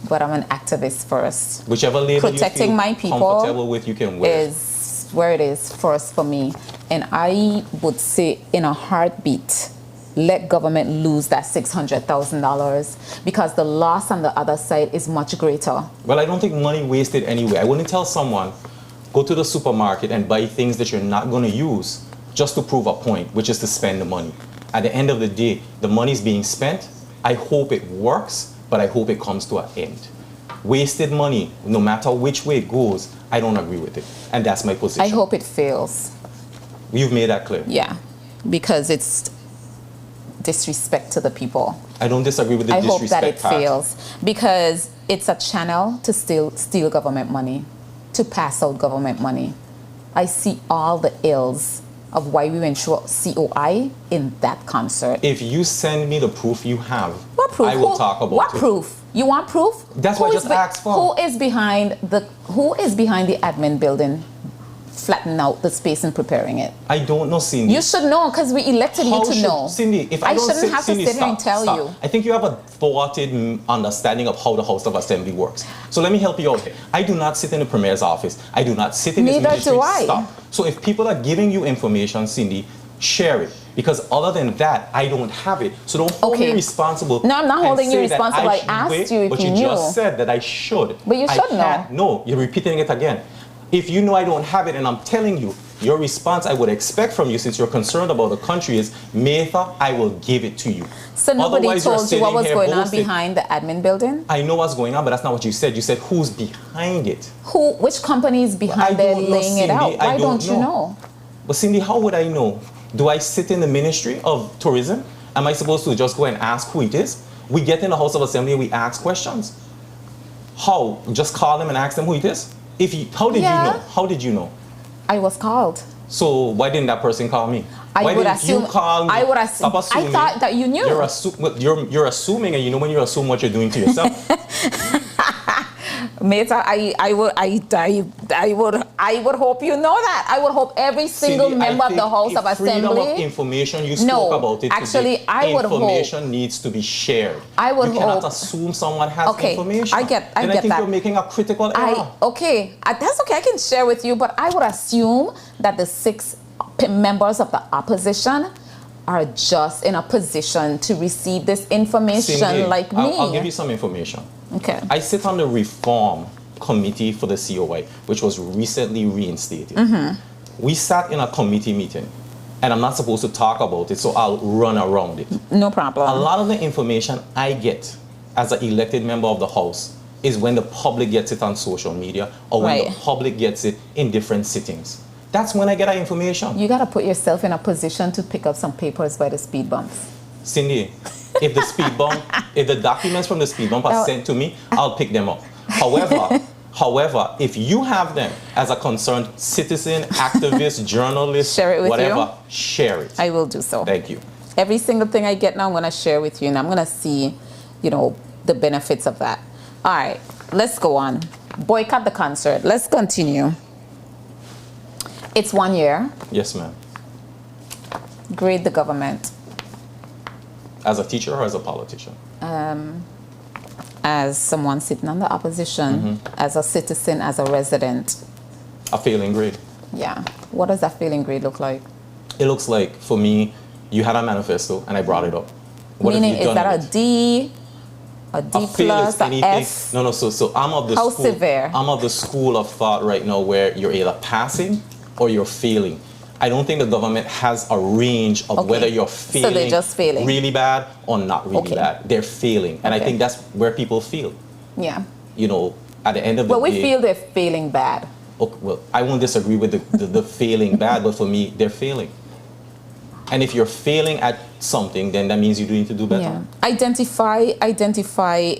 but I'm an activist first. Whichever label protecting you feel my people comfortable with, you can wear. Is where it is first for me. And I would say in a heartbeat, let government lose that $600,000 because the loss on the other side is much greater. Well, I don't think money wasted anyway. I wouldn't tell someone, go to the supermarket and buy things that you're not going to use just to prove a point, which is to spend the money. At the end of the day, the money's being spent. I hope it works, but I hope it comes to an end. Wasted money, no matter which way it goes, I don't agree with it. And that's my position. I hope it fails. You've made that clear. Yeah, because it's disrespect to the people. I don't disagree with the disrespect I hope that it part. fails because it's a channel to steal government money, to pass out government money. I see all the ills of why we went through COI in that concert. If you send me the proof you have, what proof? I will talk about it. What proof? You want proof? That's what I just asked for. Who is behind the admin building, flattening out the space and preparing it? I don't know, Cindy. You should know because we elected you to know. Cindy, if I shouldn't have to sit here and tell you. I think you have a thwarted understanding of how the House of Assembly works. So let me help you out here. I do not sit in the Premier's office. I do not sit in his ministry. Neither do I. Stop. So if people are giving you information, Cindy, share it. Because other than that, I don't have it. So don't hold me responsible. No, I'm not holding you responsible. I asked you if you knew. But you just said that I should. But you should know. No, you're repeating it again. If you know I don't have it and I'm telling you, your response I would expect from you, since you're concerned about the country, is, Maytha, I will give it to you. So nobody told you what was going on behind the admin building? I know what's going on, but that's not what you said. You said who's behind it. Which company is behind it laying it out? Why don't you know? But Cindy, how would I know? Do I sit in the Ministry of Tourism? Am I supposed to just go and ask who it is? We get in the House of Assembly and we ask questions. How? Just call them and ask them who it is? How did you know? How did you know? I was called. So why didn't that person call me? Why didn't you call me? I would assume. I thought that you knew. You're assuming, and you know when you assume what you're doing to yourself. Maytha, I would hope you know that. I would hope every single member of the House of Assembly. Freedom of information, you spoke about it actually, today. I would hope. Information needs to be shared. I would hope. You cannot assume someone has information. I get that. I think you're making a critical error. That's okay. I can share with you, but I would assume that the 6 members of the opposition are just in a position to receive this information. Cindy, like me. I'll give you some information. Okay. I sit on the reform committee for the COI, which was recently reinstated. We sat in a committee meeting, and I'm not supposed to talk about it, so I'll run around it. No problem. A lot of the information I get as an elected member of the House is when the public gets it on social media or when the public gets it in different sittings. That's when I get that information. You got to put yourself in a position to pick up some papers by the speed bumps. Cindy, if the documents from the speed bump are sent to me, I'll pick them up. However, if you have them as a concerned citizen, activist, journalist, share it with whatever, share it. I will do so. Thank you. Every single thing I get now, I'm going to share with you, and I'm going to see, the benefits of that. All right, let's go on. Boycott the concert. Let's continue. It's 1 year. Yes, ma'am. Grade the government. As a teacher or as a politician? As someone sitting on the opposition, as a citizen, as a resident. A failing grade. Yeah. What does that failing grade look like? It looks like, for me, you had a manifesto and I brought it up. Meaning, is that a D? A D plus, a F? No. So I'm of the How school. severe? I'm of the school of thought right now where you're either passing or you're failing. I don't think the government has a range of whether you're failing, so they're just failing really bad or not really bad. They're failing. And I think that's where people feel. Yeah. At the end of the day. Well, we feel they're failing bad. okay, well, I won't disagree with the failing bad, but for me, they're failing. And if you're failing at something, then that means you need to do better. Yeah. Identify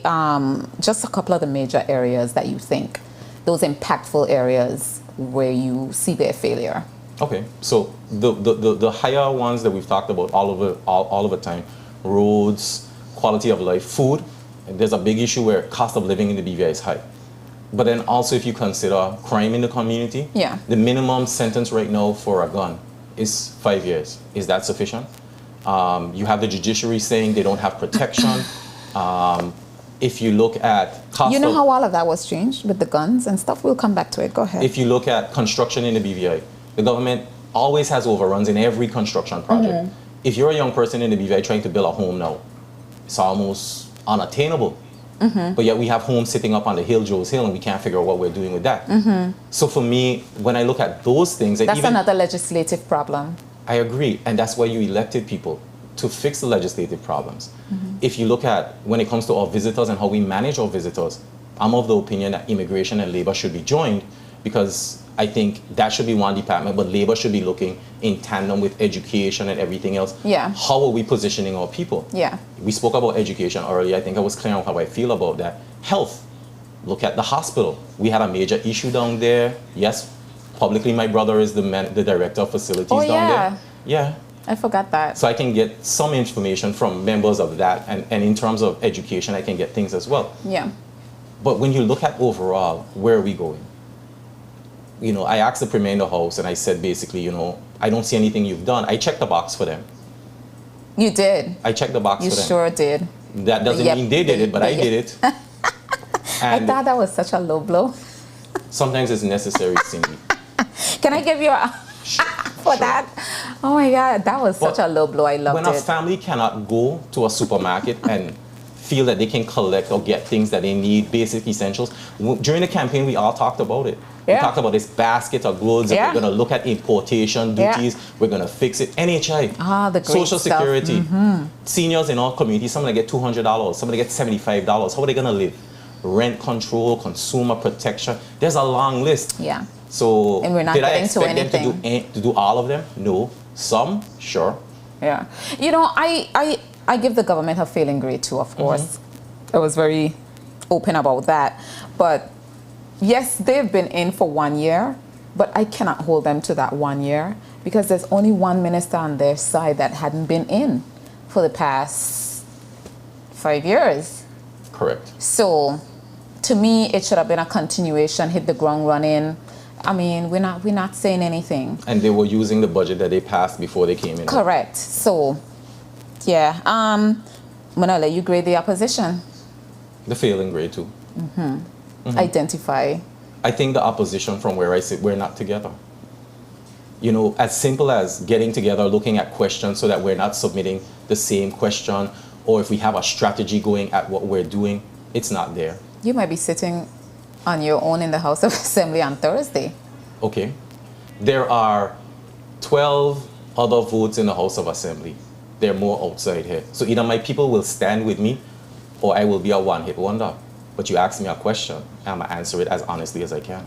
just a couple of the major areas that you think, those impactful areas where you see their failure. Okay, so the higher ones that we've talked about all of the time, roads, quality of life, food. And there's a big issue where cost of living in the BVI is high. But then also if you consider crime in the community, Yeah. the minimum sentence right now for a gun is 5 years. Is that sufficient? You have the judiciary saying they don't have protection. If you look at cost You know how all of that was changed with the guns and stuff? We'll come back to it. Go ahead. if you look at construction in the BVI, the government always has overruns in every construction project. If you're a young person in the BVI trying to build a home now, it's almost unattainable. But yet we have homes sitting up on the hill, Joe's Hill, and we can't figure out what we're doing with that. So for me, when I look at those things, That's another legislative problem. I agree, and that's why you elected people, to fix the legislative problems. If you look at when it comes to our visitors and how we manage our visitors, I'm of the opinion that immigration and labor should be joined, because I think that should be one department, but labor should be looking in tandem with education and everything else. Yeah. How are we positioning our people? Yeah. We spoke about education earlier. I think I was clear on how I feel about that. Health. Look at the hospital. We had a major issue down there. Yes, publicly my brother is the director of facilities down there. Yeah. I forgot that. So I can get some information from members of that, and in terms of education, I can get things as well. Yeah. But when you look at overall, where are we going? You know, I asked the premier in the house, and I said basically, you know, I don't see anything you've done. I checked the box for them. You did. I checked the box You for them. sure did. That doesn't mean they did it, but I did it. I And thought that was such a low blow. sometimes it's necessary, Cindy. Can I give you a for that? Oh my God, that was such a low blow. I loved When a it. family cannot go to a supermarket and feel that they can collect or get things that they need, basic essentials. During the campaign, we all talked about it. Yeah. We talked about this basket of goods. Yeah. We're going to look at importation duties. We're going to fix it. NHI, Ah, the great Social stuff. Security, seniors in our community, somebody get $200, somebody get $75. How are they going to live? Rent control, consumer protection. There's a long list. Yeah. So And we're not did I getting to expect them anything. to do all of them? No. Some, sure. Yeah. You know, I give the government a failing grade too, of course. I was very open about that. But yes, they've been in for 1 year, but I cannot hold them to that 1 year because there's only one minister on their side that hadn't been in for the past 5 years. Correct. So to me, it should have been a continuation, hit the ground running. I mean, we're not saying anything. And they were using the budget that they passed before they came in. Correct. So, yeah. I'm gonna let you grade the opposition. The failing grade too. Identify. I think the opposition from where I sit, we're not together. You know, as simple as getting together, looking at questions so that we're not submitting the same question, or if we have a strategy going at what we're doing, it's not there. You might be sitting on your own in the House of Assembly on Thursday. Okay. There are 12 other votes in the House of Assembly. There are more outside here. So either my people will stand with me or I will be a one-hit wonder. But you ask me a question, I'm going to answer it as honestly as I can.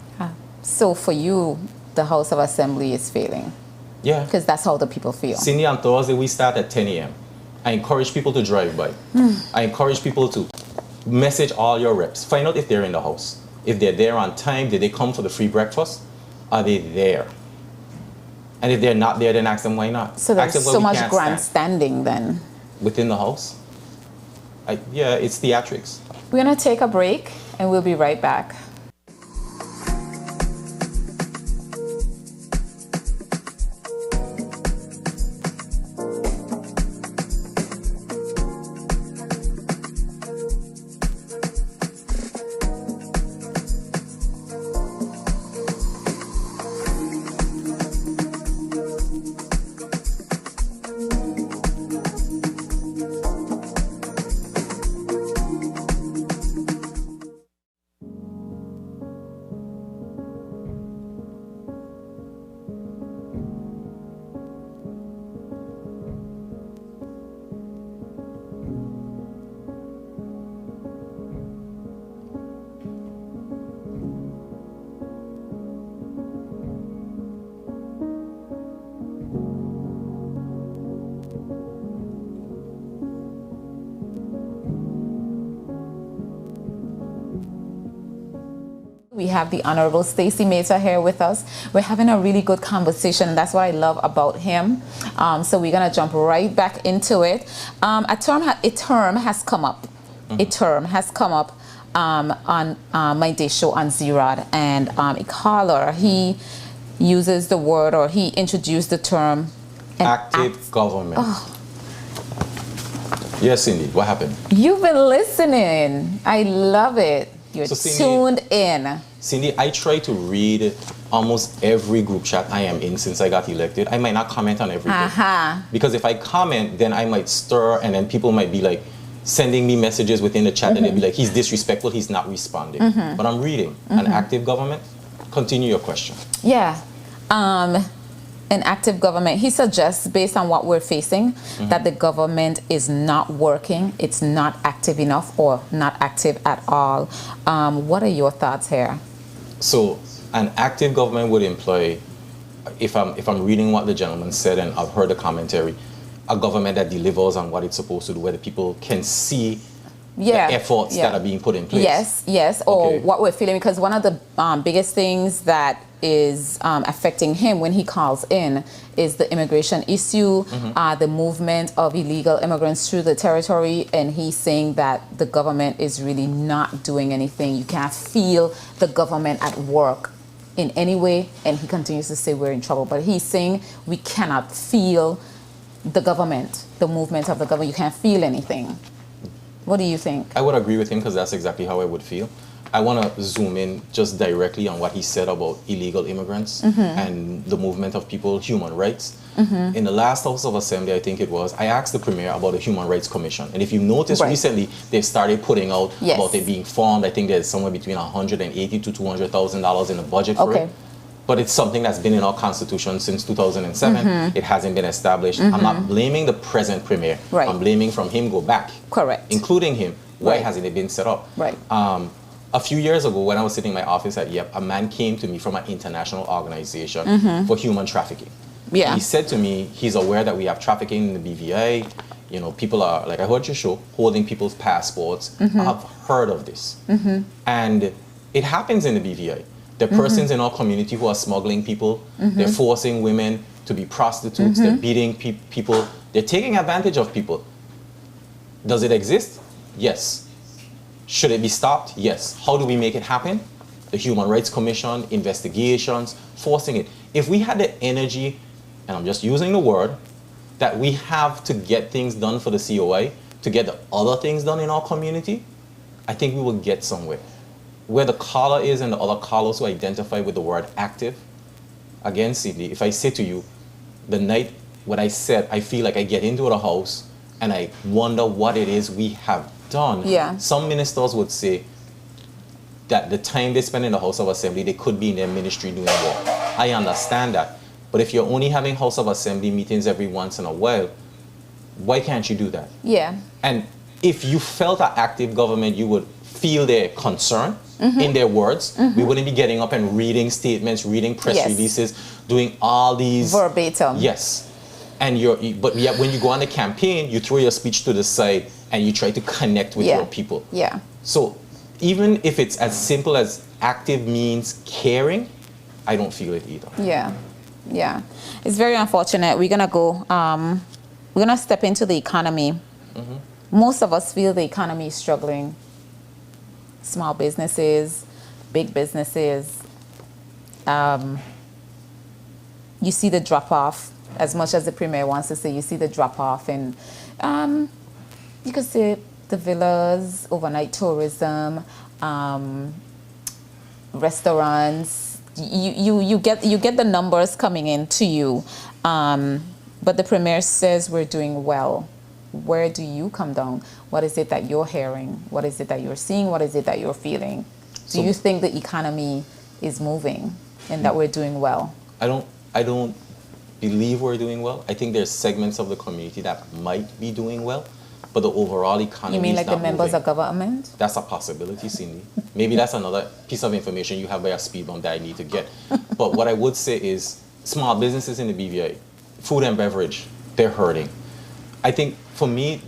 So for you, the House of Assembly is failing Yeah. because that's how the people feel. Cindy, on Thursday, we start at 10 a.m. I encourage people to drive by. I encourage people to message all your reps. Find out if they're in the house. If they're there on time, did they come for the free breakfast? Are they there? And if they're not there, then ask them why not. So there's Ask them why so we much can't stand. grandstanding then. Within the house? Yeah, it's theatrics. We're going to take a break and we'll be right back. We have the Honorable Stacy Mata here with us. We're having a really good conversation, and that's what I love about him. So we're going to jump right back into it. A term has come up. A term has come up on my day show on Z-Rod, and a caller, he uses the word, or he introduced the term active government. Oh. Yes, Cindy, what happened? You've been listening. I love it. You're Cindy, tuned in. Cindy, I try to read almost every group chat I am in since I got elected. I might not comment on everything. Because if I comment, then I might stir, and then people might be like sending me messages within the chat, and they'll be like, he's disrespectful, he's not responding. But I'm reading. An active government? Continue your question. Yeah. An active government, he suggests, based on what we're facing, that the government is not working, it's not active enough, or not active at all. What are your thoughts here? So an active government would imply, if I'm reading what the gentleman said, and I've heard the commentary, a government that delivers on what it's supposed to do, where the people can see the efforts that are being put in place. Yes, or what we're feeling, because one of the biggest things that is affecting him when he calls in is the immigration issue, the movement of illegal immigrants through the territory, and he's saying that the government is really not doing anything. You can't feel the government at work in any way, and he continues to say we're in trouble, but he's saying we cannot feel the government, the movement of the government. You can't feel anything. What do you think? I would agree with him, because that's exactly how I would feel. I want to zoom in just directly on what he said about illegal immigrants and the movement of people, human rights. In the last House of Assembly, I think it was, I asked the Premier about the Human Rights Commission. And if you notice recently, they've started putting out about it being formed. I think there's somewhere between $180,000 to $200,000 in the budget for it. But it's something that's been in our Constitution since 2007. It hasn't been established. I'm not blaming the present Premier. I'm blaming from him go back. Including him. Why hasn't it been set up? A few years ago, when I was sitting in my office at YEP, a man came to me from an international organization for human trafficking. He said to me, he's aware that we have trafficking in the BVI. You know, people are, like I heard your show, holding people's passports. I've heard of this. And it happens in the BVI. There are persons in our community who are smuggling people. They're forcing women to be prostitutes. They're beating people. They're taking advantage of people. Does it exist? Yes. Should it be stopped? Yes. How do we make it happen? The Human Rights Commission, investigations, forcing it. If we had the energy, and I'm just using the word, that we have to get things done for the COI, to get the other things done in our community, I think we will get somewhere. Where the caller is and the other callers who identify with the word active, again, Cindy, if I say to you, the night when I said, I feel like I get into the house and I wonder what it is we have done. Some ministers would say that the time they spend in the House of Assembly, they could be in their ministry doing work. I understand that. But if you're only having House of Assembly meetings every once in a while, why can't you do that? And if you felt an active government, you would feel their concern in their words. We wouldn't be getting up and reading statements, reading press releases, doing all these verbatim. And but yet when you go on the campaign, you throw your speech to the side and you try to connect with your people. So even if it's as simple as active means caring, I don't feel it either. It's very unfortunate. We're gonna go. We're gonna step into the economy. Most of us feel the economy is struggling. Small businesses, big businesses. You see the drop off. As much as the Premier wants to say, you see the drop off, and you can see the villas, overnight tourism, restaurants. You get the numbers coming in to you, but the Premier says we're doing well. Where do you come down? What is it that you're hearing? What is it that you're seeing? What is it that you're feeling? Do you think the economy is moving and that we're doing well? I don't believe we're doing well. I think there's segments of the community that might be doing well, but the overall economy You mean like is not the members moving. of government? That's a possibility, Cindy. Maybe that's another piece of information you have by a speed bump that I need to get. But what I would say is small businesses in the BVI, food and beverage, they're hurting. I think for me,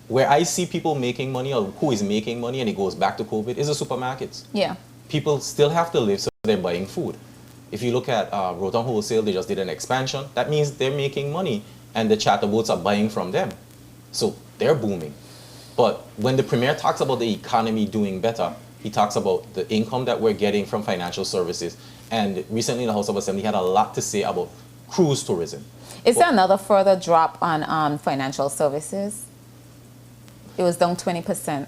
where I see people making money or who is making money, and it goes back to COVID, is the supermarkets. people still have to live, so they're buying food. If you look at Rotom Wholesale, they just did an expansion. That means they're making money, and the chatterboats are buying from them. So they're booming. But when the Premier talks about the economy doing better, he talks about the income that we're getting from financial services. And recently the House of Assembly had a lot to say about cruise tourism. Is there another further drop on financial services? It was down 20%.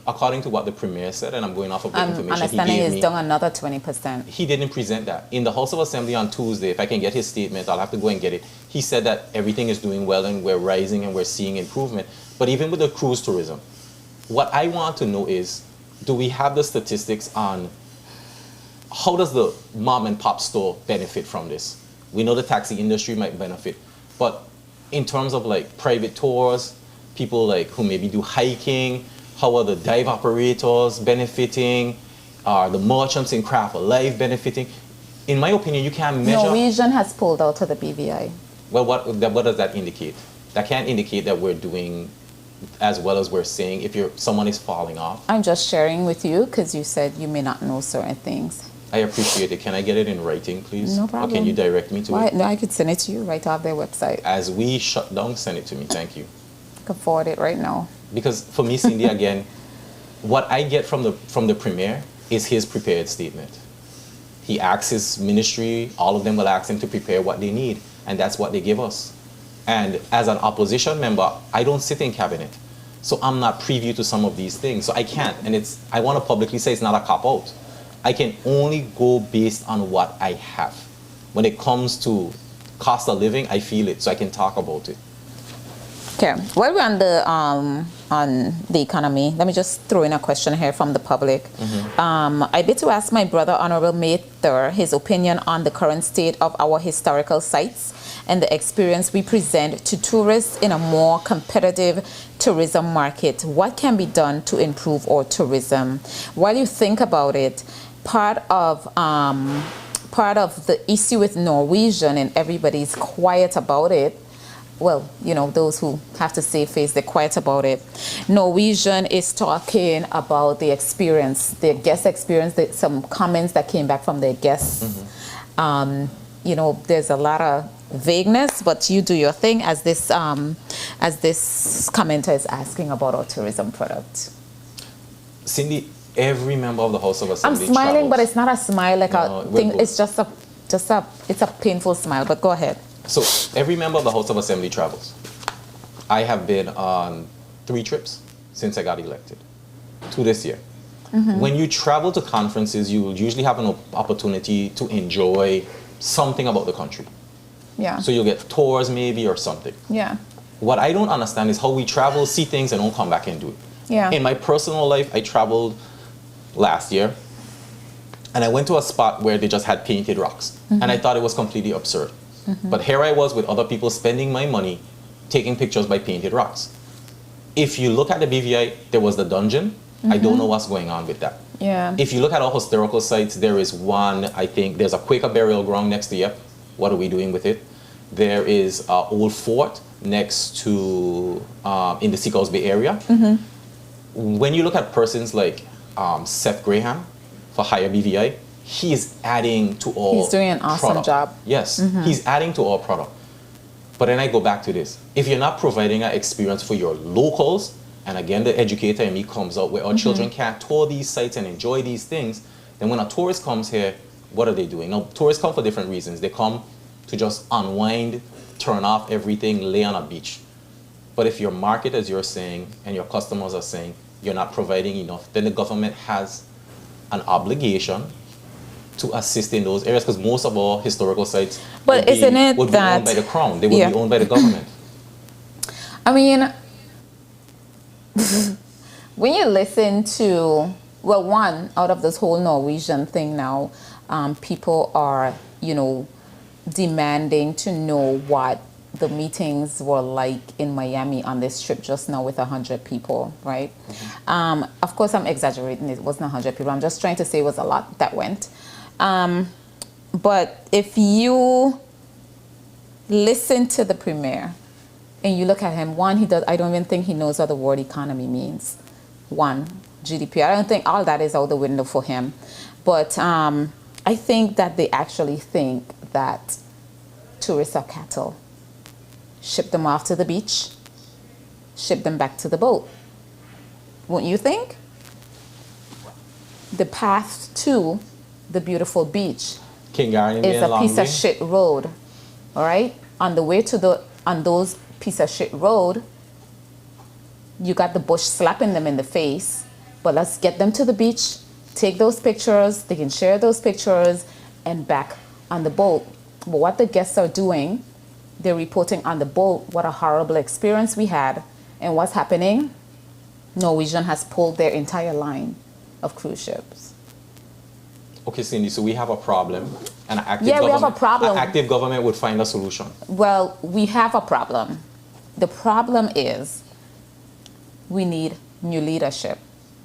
According to what the Premier said, and I'm going off of the information Understanding he gave is me, down another 20%. he didn't present that. In the House of Assembly on Tuesday, if I can get his statement, I'll have to go and get it. He said that everything is doing well and we're rising and we're seeing improvement. But even with the cruise tourism, what I want to know is, do we have the statistics on how does the mom and pop store benefit from this? We know the taxi industry might benefit, but in terms of like private tours, people like who maybe do hiking, how are the dive operators benefiting? Are the merchants in craft alive benefiting? In my opinion, you can't measure. Norwegian has pulled out of the BVI. Well, what does that indicate? That can't indicate that we're doing as well as we're saying if someone is falling off. I'm just sharing with you because you said you may not know certain things. I appreciate it. Can I get it in writing, please? No problem. Or can you direct me to it? No, I could send it to you right off their website. As we shut down, send it to me. Thank you. I can forward it right now. Because for me, Cindy, again, what I get from the Premier is his prepared statement. He asks his ministry, all of them will ask him to prepare what they need, and that's what they give us. And as an opposition member, I don't sit in cabinet, so I'm not privy to some of these things. So I can't, and I want to publicly say it's not a cop-out. I can only go based on what I have. When it comes to cost of living, I feel it, so I can talk about it. Okay, while we're on the economy, let me just throw in a question here from the public. I bid to ask my brother, Honorable Mather, his opinion on the current state of our historical sites and the experience we present to tourists in a more competitive tourism market. What can be done to improve our tourism? While you think about it, part of the issue with Norwegian, and everybody's quiet about it, well, you know, those who have to save face, they're quiet about it. Norwegian is talking about the experience, their guest experience, some comments that came back from their guests. You know, there's a lot of vagueness, but you do your thing as this commenter is asking about our tourism product. Cindy, every member of the House of Assembly I'm smiling, travels. but it's not a smile like a thing. Good. It's just a painful smile, but go ahead. So every member of the House of Assembly travels. I have been on 3 trips since I got elected, 2 this year. When you travel to conferences, you will usually have an opportunity to enjoy something about the country. Yeah. So you'll get tours maybe or something. Yeah. What I don't understand is how we travel, see things, and don't come back and do it. Yeah. In my personal life, I traveled last year, and I went to a spot where they just had painted rocks, and I thought it was completely absurd. But here I was with other people spending my money, taking pictures by painted rocks. If you look at the BVI, there was the dungeon. I don't know what's going on with that. Yeah. If you look at our historical sites, there is one, I think, there's a Quaker burial ground next to Yep. What are we doing with it? There is an old fort next to, in the Seacoast Bay area. When you look at persons like Seth Graham for higher BVI, he is adding to our He's doing an awesome product. job. Yes, he's adding to our product. But then I go back to this. If you're not providing an experience for your locals, and again, the educator in me comes out where our children can't tour these sites and enjoy these things, then when a tourist comes here, what are they doing? Now, tourists come for different reasons. They come to just unwind, turn off everything, lay on a beach. But if your market, as you're saying, and your customers are saying, you're not providing enough, then the government has an obligation to assist in those areas, because most of our historical sites But isn't it would be that owned by the crown. They would be owned by the government. I mean, when you listen to, well, one, out of this whole Norwegian thing now, people are, you know, demanding to know what the meetings were like in Miami on this trip just now with 100 people, right? Of course, I'm exaggerating. It wasn't 100 people. I'm just trying to say it was a lot that went. But if you listen to the Premier and you look at him, one, I don't even think he knows what the word economy means. One, GDP. I don't think all that is out the window for him. But I think that they actually think that tourists are cattle. Ship them off to the beach, ship them back to the boat. Wouldn't you think? The path to the beautiful beach is a piece of shit road. All right? On the way to on those piece of shit road, you got the bush slapping them in the face. But let's get them to the beach, take those pictures, they can share those pictures, and back on the boat. But what the guests are doing, they're reporting on the boat what a horrible experience we had. And what's happening? Norwegian has pulled their entire line of cruise ships. Okay, Cindy, so we have a problem. And we have a problem. An active government would find a solution. Well, we have a problem. The problem is we need new leadership.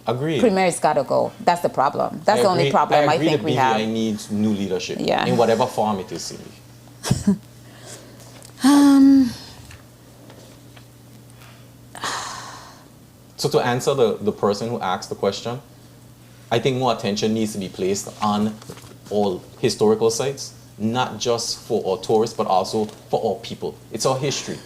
Agreed. Premier's got to go. That's the problem. That's the only problem I think we have. I need new leadership. Yeah. In whatever form it is, Cindy. So to answer the person who asked the question, I think more attention needs to be placed on all historical sites, not just for our tourists, but also for our people. It's our history.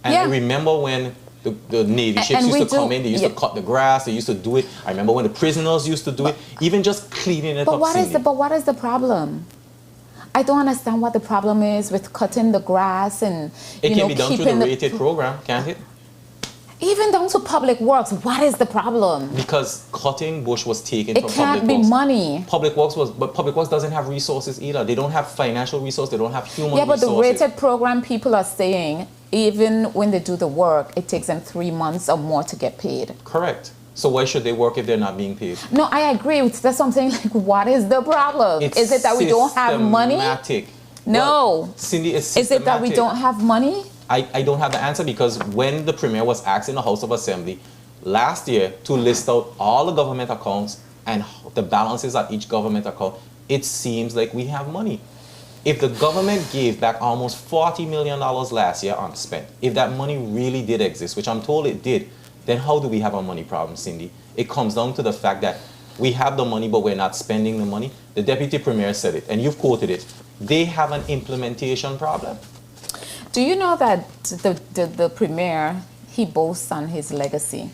And I remember when the Navy ships used to come in, they used to cut the grass, they used to do it. I remember when the prisoners used to do it, even just cleaning it up. But what is the problem? I don't understand what the problem is with cutting the grass and it can be done through the rated program, can't it? Even down to public works, what is the problem? Because cutting bush was taken from public works. It can't be money. But public works doesn't have resources either. They don't have financial resources. They don't have human resources. Yeah, but the rated program, people are saying, even when they do the work, it takes them 3 months or more to get paid. Correct. So why should they work if they're not being paid? No, I agree. That's something like, what is the problem? Is it that we don't have money? No. Well, Cindy, it's systematic. Is it that we don't have money? I don't have the answer, because when the Premier was asked in the House of Assembly last year to list out all the government accounts and the balances at each government account, it seems like we have money. If the government gave back almost $40 million last year unspent, if that money really did exist, which I'm told it did, then how do we have a money problem, Cindy? It comes down to the fact that we have the money, but we're not spending the money. The Deputy Premier said it, and you've quoted it. They have an implementation problem. Do you know that the Premier, he boasts on his legacy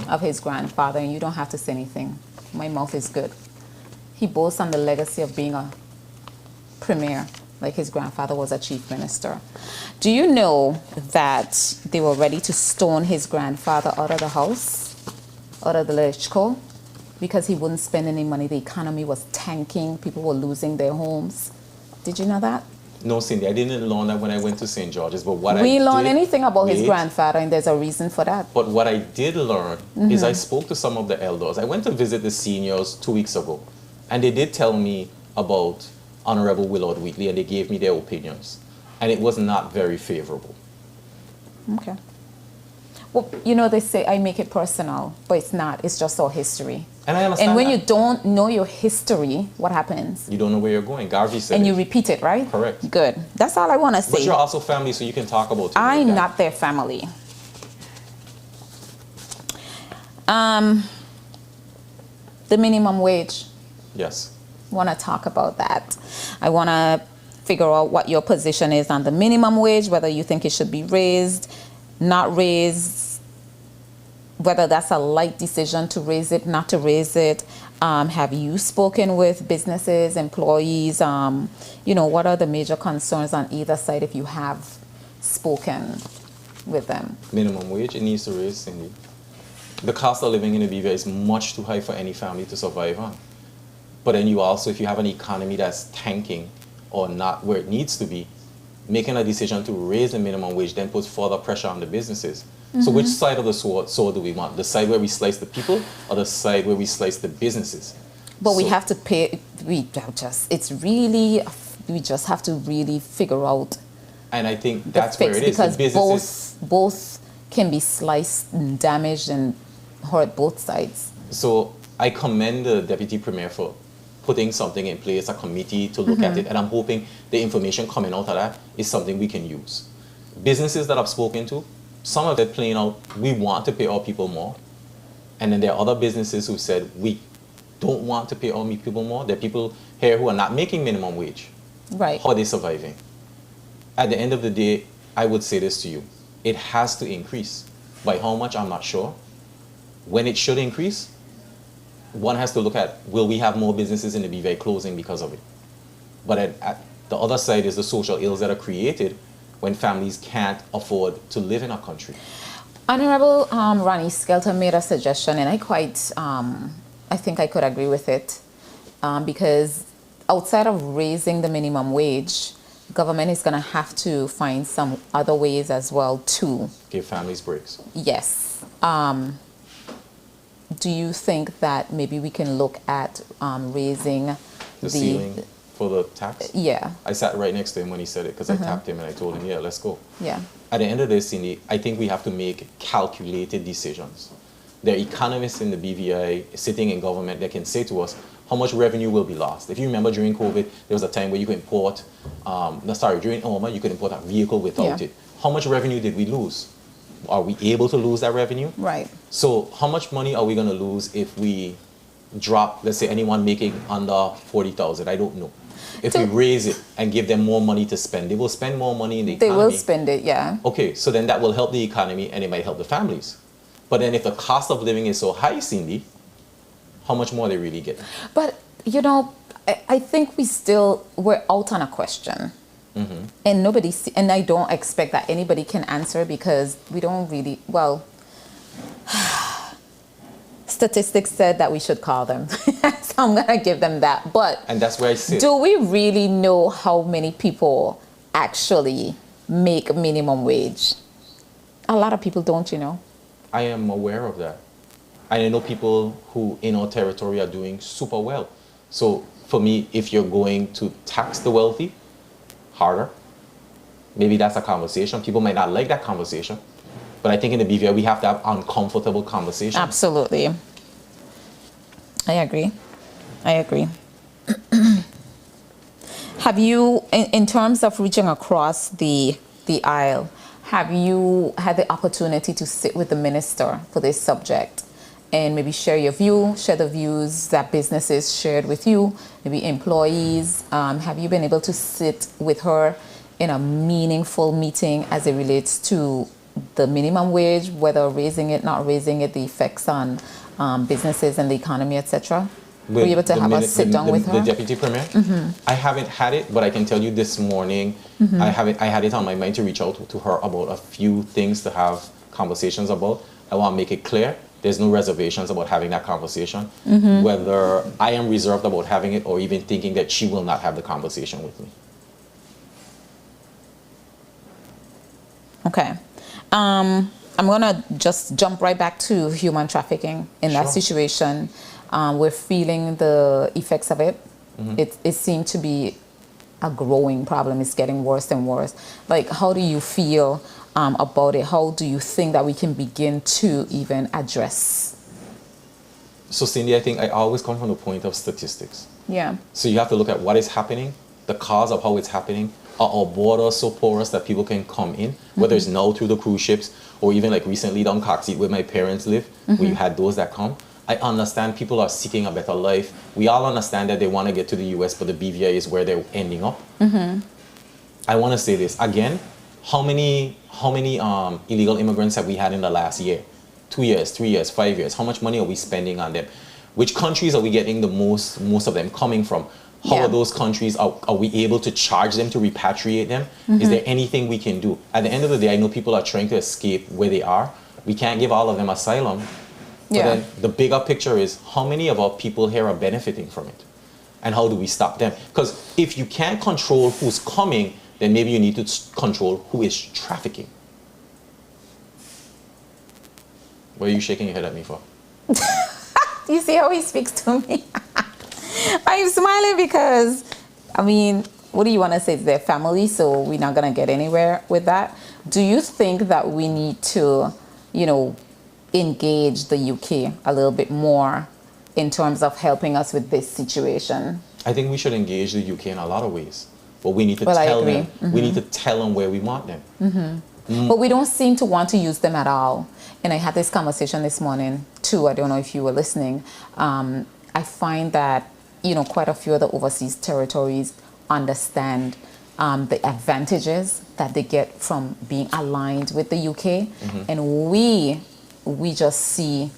of his grandfather, and you don't have to say anything. My mouth is good. He boasts on the legacy of being a Premier, like his grandfather was a chief minister. Do you know that they were ready to stone his grandfather out of the house, out of the Lechko, because he wouldn't spend any money? The economy was tanking. People were losing their homes. Did you know that? No, Cindy, I didn't learn that when I went to St. George's, but what we learned anything about his grandfather, and there's a reason for that. But what I did learn is I spoke to some of the elders. I went to visit the seniors 2 weeks ago, and they did tell me about Honorable Willard Wheatley, and they gave me their opinions, and it was not very favorable. Okay. Well, you know, they say I make it personal, but it's not. It's just our history. And I understand. And when you don't know your history, what happens? You don't know where you're going. Garvey said and you repeat it, right? Correct. Good. That's all I want to say. But you're also family, so you can talk about it. I'm not their family. The minimum wage. Yes. I want to talk about that. I want to figure out what your position is on the minimum wage, whether you think it should be raised, not raised, whether that's a light decision to raise it, not to raise it. Have you spoken with businesses, employees? You know, what are the major concerns on either side if you have spoken with them? Minimum wage, it needs to raise, Cindy. The cost of living in Aviva is much too high for any family to survive on. But then you also, if you have an economy that's tanking or not where it needs to be, making a decision to raise the minimum wage then puts further pressure on the businesses. So which side of the sword do we want? The side where we slice the people, or the side where we slice the businesses? But we have to pay, we just have to really figure out. And I think that's where it is. Because both can be sliced and damaged and hurt both sides. So I commend the Deputy Premier for putting something in place, a committee to look at it, and I'm hoping the information coming out of that is something we can use. Businesses that I've spoken to, some of it playing out, we want to pay our people more, And then there are other businesses who said, we don't want to pay our people more. There are people here who are not making minimum wage. Right. How are they surviving? At the end of the day, I would say this to you. It has to increase. By how much, I'm not sure. When it should increase, one has to look at, will we have more businesses in the BVI closing because of it? But at the other side is the social ills that are created when families can't afford to live in our country. Honorable Ronnie Skelter made a suggestion, and I think I could agree with it, because outside of raising the minimum wage, government is going to have to find some other ways as well to give families breaks. Yes. Do you think that maybe we can look at raising the ceiling for the tax? Yeah. I sat right next to him when he said it because I tapped him and I told him, yeah, let's go. Yeah. At the end of this, Cindy, I think we have to make calculated decisions. There are economists in the BVI sitting in government that can say to us how much revenue will be lost. If you remember during COVID, there was a time where you could import, during Irma, you could import a vehicle without it. How much revenue did we lose? Are we able to lose that revenue? Right. So how much money are we going to lose if we drop, let's say, anyone making under 40,000? I don't know. If we raise it and give them more money to spend, they will spend more money in the economy. They will spend it, yeah. Okay, so then that will help the economy and it might help the families. But then if the cost of living is so high, Cindy, how much more they really get? But, you know, I think we're out on a question. Mm-hmm. And I don't expect that anybody can answer because we don't really, well, statistics said that we should call them. So I'm going to give them that. And that's where I sit. Do we really know how many people actually make minimum wage? A lot of people don't, you know. I am aware of that. I know people who in our territory are doing super well. So for me, if you're going to tax the wealthy harder, maybe that's a conversation. People might not like that conversation. But I think in the BVI, we have to have uncomfortable conversations. Absolutely. I agree. Have you, in terms of reaching across the aisle, have you had the opportunity to sit with the minister for this subject and maybe share the views that businesses shared with you, maybe employees? Have you been able to sit with her in a meaningful meeting as it relates to the minimum wage, whether raising it, not raising it, the effects on businesses and the economy, etc.? Were you able to have a sit down with her? The deputy premier? Mm-hmm. I haven't had it, but I can tell you this morning, I had it on my mind to reach out to her about a few things to have conversations about. I want to make it clear, there's no reservations about having that conversation, whether I am reserved about having it or even thinking that she will not have the conversation with me. Okay. I'm going to just jump right back to human trafficking in that situation. We're feeling the effects of it. It seemed to be a growing problem. It's getting worse and worse. Like, how do you feel about it? How do you think that we can begin to even address? So, Cindy, I think I always come from the point of statistics. Yeah. So you have to look at what is happening, the cause of how it's happening. Are our borders so porous that people can come in, whether it's now through the cruise ships or even like recently down Coxie where my parents live, where you had those that come. I understand people are seeking a better life. We all understand that they want to get to the US, but the BVI is where they're ending up. I want to say this again. How many illegal immigrants have we had in the last year? 2 years, 3 years, 5 years? How much money are we spending on them? Which countries are we getting the most of them coming from? How are those countries, are we able to charge them to repatriate them? Is there anything we can do? At the end of the day, I know people are trying to escape where they are. We can't give all of them asylum. But then the bigger picture is how many of our people here are benefiting from it? And how do we stop them? Because if you can't control who's coming, then maybe you need to control who is trafficking. What are you shaking your head at me for? You see how he speaks to me? I'm smiling because, I mean, what do you want to say to their family? So we're not going to get anywhere with that. Do you think that we need to, engage the UK a little bit more in terms of helping us with this situation? I think we should engage the UK in a lot of ways. But we need to tell them. We need to tell them where we want them. But we don't seem to want to use them at all. and I had this conversation this morning too, I don't know if you were listening, I find that, quite a few of the overseas territories understand the advantages that they get from being aligned with the UK, and we just see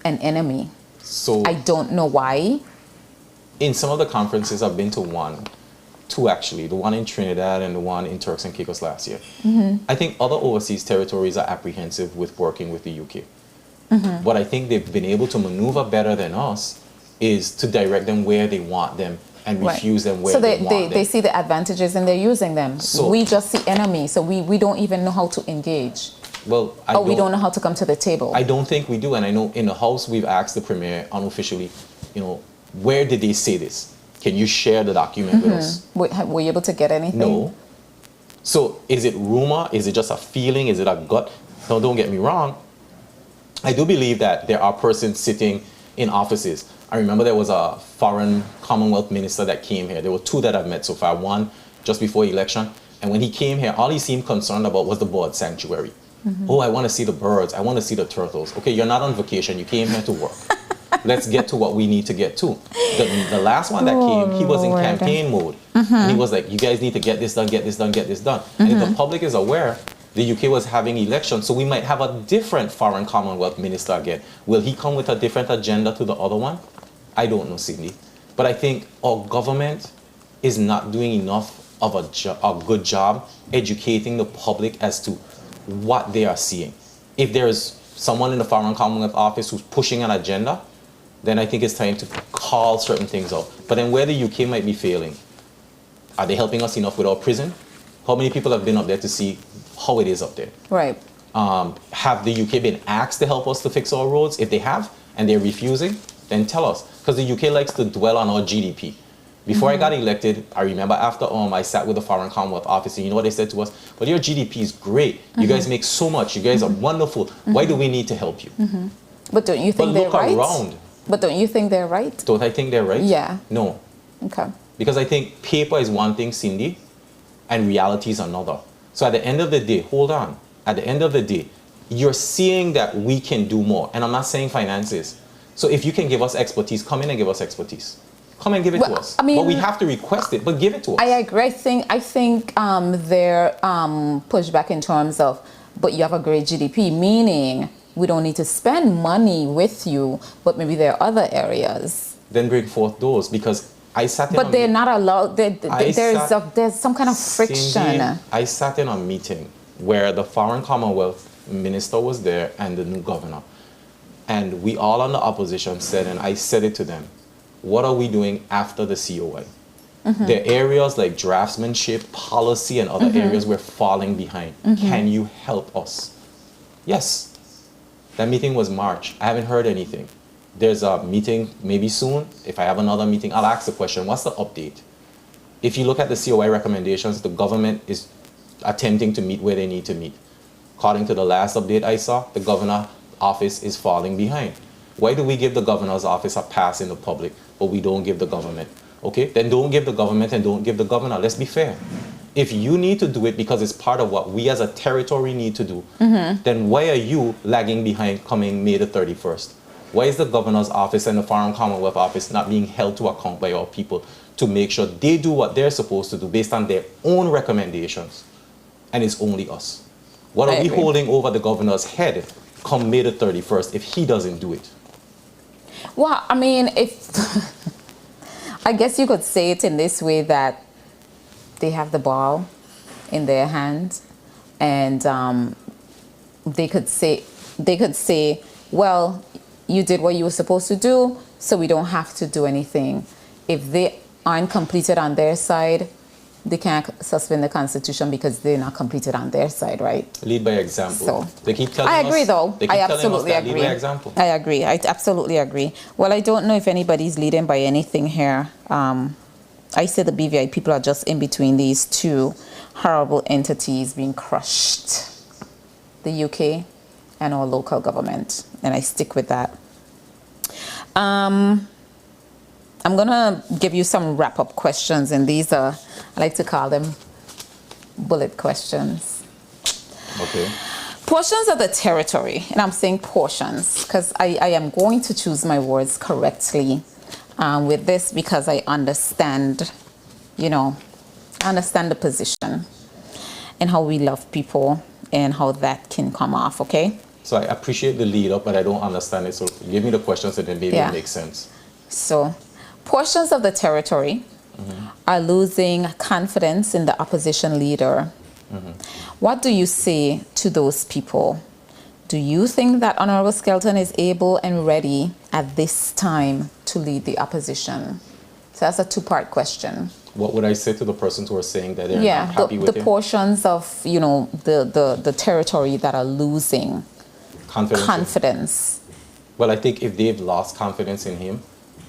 an enemy. So I don't know why. In some of the conferences, I've been to two actually, the one in Trinidad and the one in Turks and Caicos last year. I think other overseas territories are apprehensive with working with the UK. What I think they've been able to maneuver better than us is to direct them where they want them and refuse them where they want them. They see the advantages and they're using them. So, we just see enemies, so we don't even know how to engage. Well, we don't know how to come to the table. I don't think we do, and I know in the House we've asked the Premier unofficially, where did they say this? Can you share the document with us? Were you able to get anything? No. So is it rumor? Is it just a feeling? Is it a gut? No, don't get me wrong. I do believe that there are persons sitting in offices. I remember there was a foreign Commonwealth minister that came here. There were two that I've met so far. One just before election. And when he came here, all he seemed concerned about was the bird sanctuary. Oh, I want to see the birds. I want to see the turtles. Okay, you're not on vacation. You came here to work. Let's get to what we need to get to. The last one that came, he was in campaign mode. And he was like, you guys need to get this done, get this done, get this done. And if the public is aware, the UK was having elections, so we might have a different foreign Commonwealth minister again. Will he come with a different agenda to the other one? I don't know, Cindy. But I think our government is not doing enough of a good job educating the public as to what they are seeing. If there is someone in the foreign Commonwealth office who's pushing an agenda, then I think it's time to call certain things out. But then where the UK might be failing, are they helping us enough with our prison? How many people have been up there to see how it is up there? Right. Have the UK been asked to help us to fix our roads? If they have, and they're refusing, then tell us. Because the UK likes to dwell on our GDP. Before I got elected, I remember after I sat with the Foreign Commonwealth office, and you know what they said to us? Well, your GDP is great. You guys make so much. You guys are wonderful. Why do we need to help you? But don't you think they're right? Look around. But don't you think they're right? Don't I think they're right? Yeah. No. Okay. Because I think paper is one thing, Cindy, and reality is another. So at the end of the day, hold on. At the end of the day, you're seeing that we can do more. And I'm not saying finances. So if you can give us expertise, come in and give us expertise. Come and give it to us. I mean, but we have to request it, but give it to us. I agree. I think their pushback in terms of, but you have a great GDP, meaning we don't need to spend money with you, but maybe there are other areas. Then bring forth those, because I sat in But they're not allowed. There's some kind of friction. Cindy, I sat in a meeting where the Foreign Commonwealth minister was there and the new governor. And we all on the opposition said, and I said it to them, what are we doing after the COI? There are areas like draftsmanship, policy, and other areas we're falling behind. Can you help us? Yes. That meeting was March. I haven't heard anything. There's a meeting maybe soon. If I have another meeting, I'll ask the question, what's the update? If you look at the COI recommendations, the government is attempting to meet where they need to meet. According to the last update I saw, the governor's office is falling behind. Why do we give the governor's office a pass in the public, but we don't give the government? Okay, then don't give the government and don't give the governor. Let's be fair. If you need to do it because it's part of what we as a territory need to do, then why are you lagging behind coming May the 31st? Why is the governor's office and the Foreign Commonwealth office not being held to account by our people to make sure they do what they're supposed to do based on their own recommendations? And it's only us. What are we holding over the governor's head come May the 31st if he doesn't do it? Well, I mean, I guess you could say it in this way, that they have the ball in their hands, and they could say, well, you did what you were supposed to do, so we don't have to do anything. If they aren't completed on their side, they can't suspend the Constitution because they're not completed on their side, right? Lead by example. So, they keep telling I agree, us, though. They keep I telling absolutely us that agree. Lead by example. I agree. I absolutely agree. Well, I don't know if anybody's leading by anything here. I say the BVI people are just in between these two horrible entities being crushed, the UK and our local government, and I stick with that. I'm going to give you some wrap-up questions, and these are, I like to call them bullet questions. Okay. Portions of the territory, and I'm saying portions because I am going to choose my words correctly with this because I understand, I understand the position and how we love people and how that can come off, okay? So I appreciate the lead up, but I don't understand it. So give me the questions and then maybe it makes sense. So portions of the territory are losing confidence in the opposition leader. What do you say to those people? Do you think that Honorable Skelton is able and ready at this time to lead the opposition? So that's a two-part question. What would I say to the persons who are saying that they're not happy with the him? portions of, the territory that are losing confidence. Well, I think if they've lost confidence in him,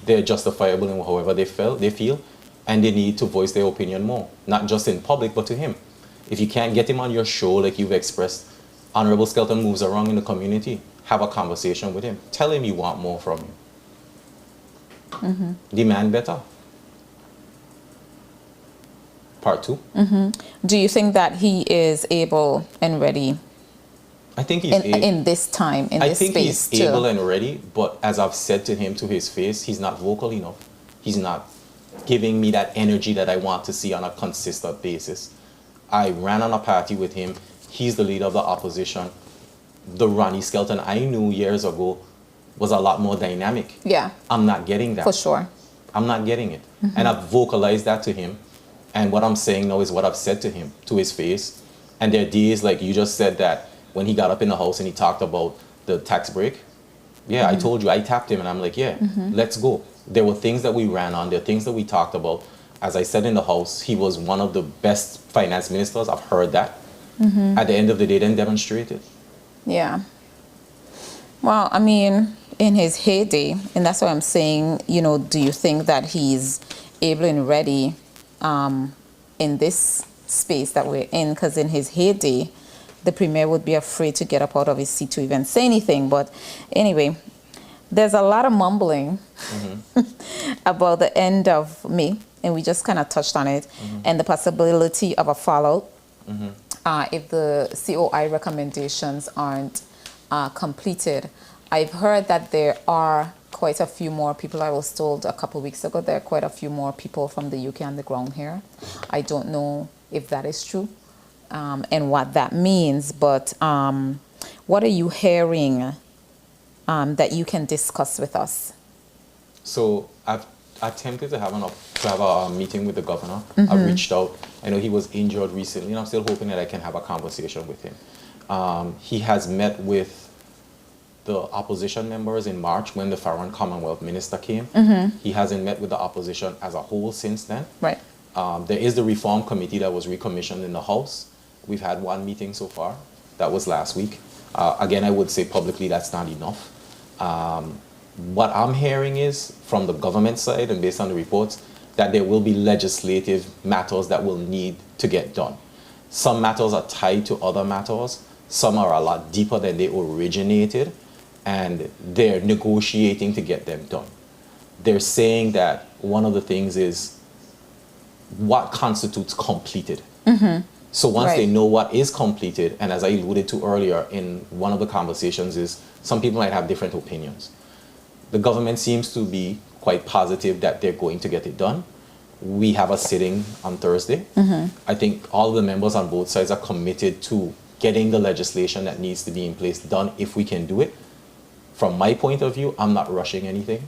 they're justifiable in however they feel, and they need to voice their opinion more, not just in public, but to him. If you can't get him on your show like you've expressed, Honorable Skelton moves around in the community, have a conversation with him. Tell him you want more from him. Demand better. Part 2. Do you think that he is able and ready? I think he's in this time, in this space too. I think he's able and ready, but as I've said to him to his face, he's not vocal enough. He's not giving me that energy that I want to see on a consistent basis. I ran on a party with him. He's the leader of the opposition. The Ronnie Skelton I knew years ago was a lot more dynamic. Yeah. I'm not getting that. For sure. I'm not getting it. And I've vocalized that to him. And what I'm saying now is what I've said to him, to his face. And there are days, like you just said, that when he got up in the house and he talked about the tax break. Yeah, I told you, I tapped him and I'm like, let's go. There were things that we ran on. There are things that we talked about. As I said in the house, he was one of the best finance ministers. I've heard that. At the end of the day, then demonstrated. Yeah. Well, I mean, in his heyday, and that's why I'm saying, do you think that he's able and ready in this space that we're in? Because in his heyday, the premier would be afraid to get up out of his seat to even say anything. But anyway, there's a lot of mumbling about the end of May, and we just kind of touched on it, and the possibility of a fallout if the COI recommendations aren't completed. I've heard that there are quite a few more people. I was told a couple weeks ago there are quite a few more people from the UK on the ground here. I don't know if that is true and what that means, but what are you hearing that you can discuss with us? So I've attempted to have a meeting with the governor. I reached out. I know he was injured recently, and I'm still hoping that I can have a conversation with him. He has met with the opposition members in March when the Foreign Commonwealth Minister came. He hasn't met with the opposition as a whole since then. Right. There is the Reform Committee that was recommissioned in the House. We've had one meeting so far. That was last week. Again, I would say publicly that's not enough. What I'm hearing is from the government side and based on the reports that there will be legislative matters that will need to get done. Some matters are tied to other matters. Some are a lot deeper than they originated, and they're negotiating to get them done. They're saying that one of the things is what constitutes completed. So once they know what is completed, and as I alluded to earlier in one of the conversations, is some people might have different opinions. The government seems to be quite positive that they're going to get it done. We have a sitting on Thursday. I think all the members on both sides are committed to getting the legislation that needs to be in place done if we can do it. From my point of view, I'm not rushing anything.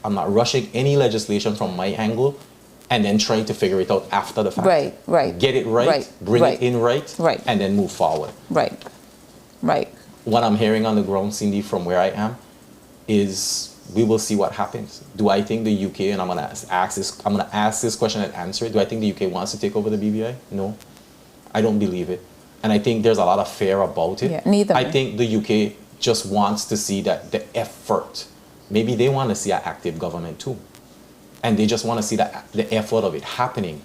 I'm not rushing any legislation from my angle and then trying to figure it out after the fact. Right. Get it right, bring it in right, and then move forward. Right. What I'm hearing on the ground, Cindy, from where I am, is we will see what happens. Do I think the UK, and I'm gonna ask this question and answer it, do I think the UK wants to take over the BBI? No. I don't believe it. And I think there's a lot of fear about it. Yeah, neither. I think the UK just wants to see that the effort, maybe they want to see an active government too. And they just want to see that the effort of it happening.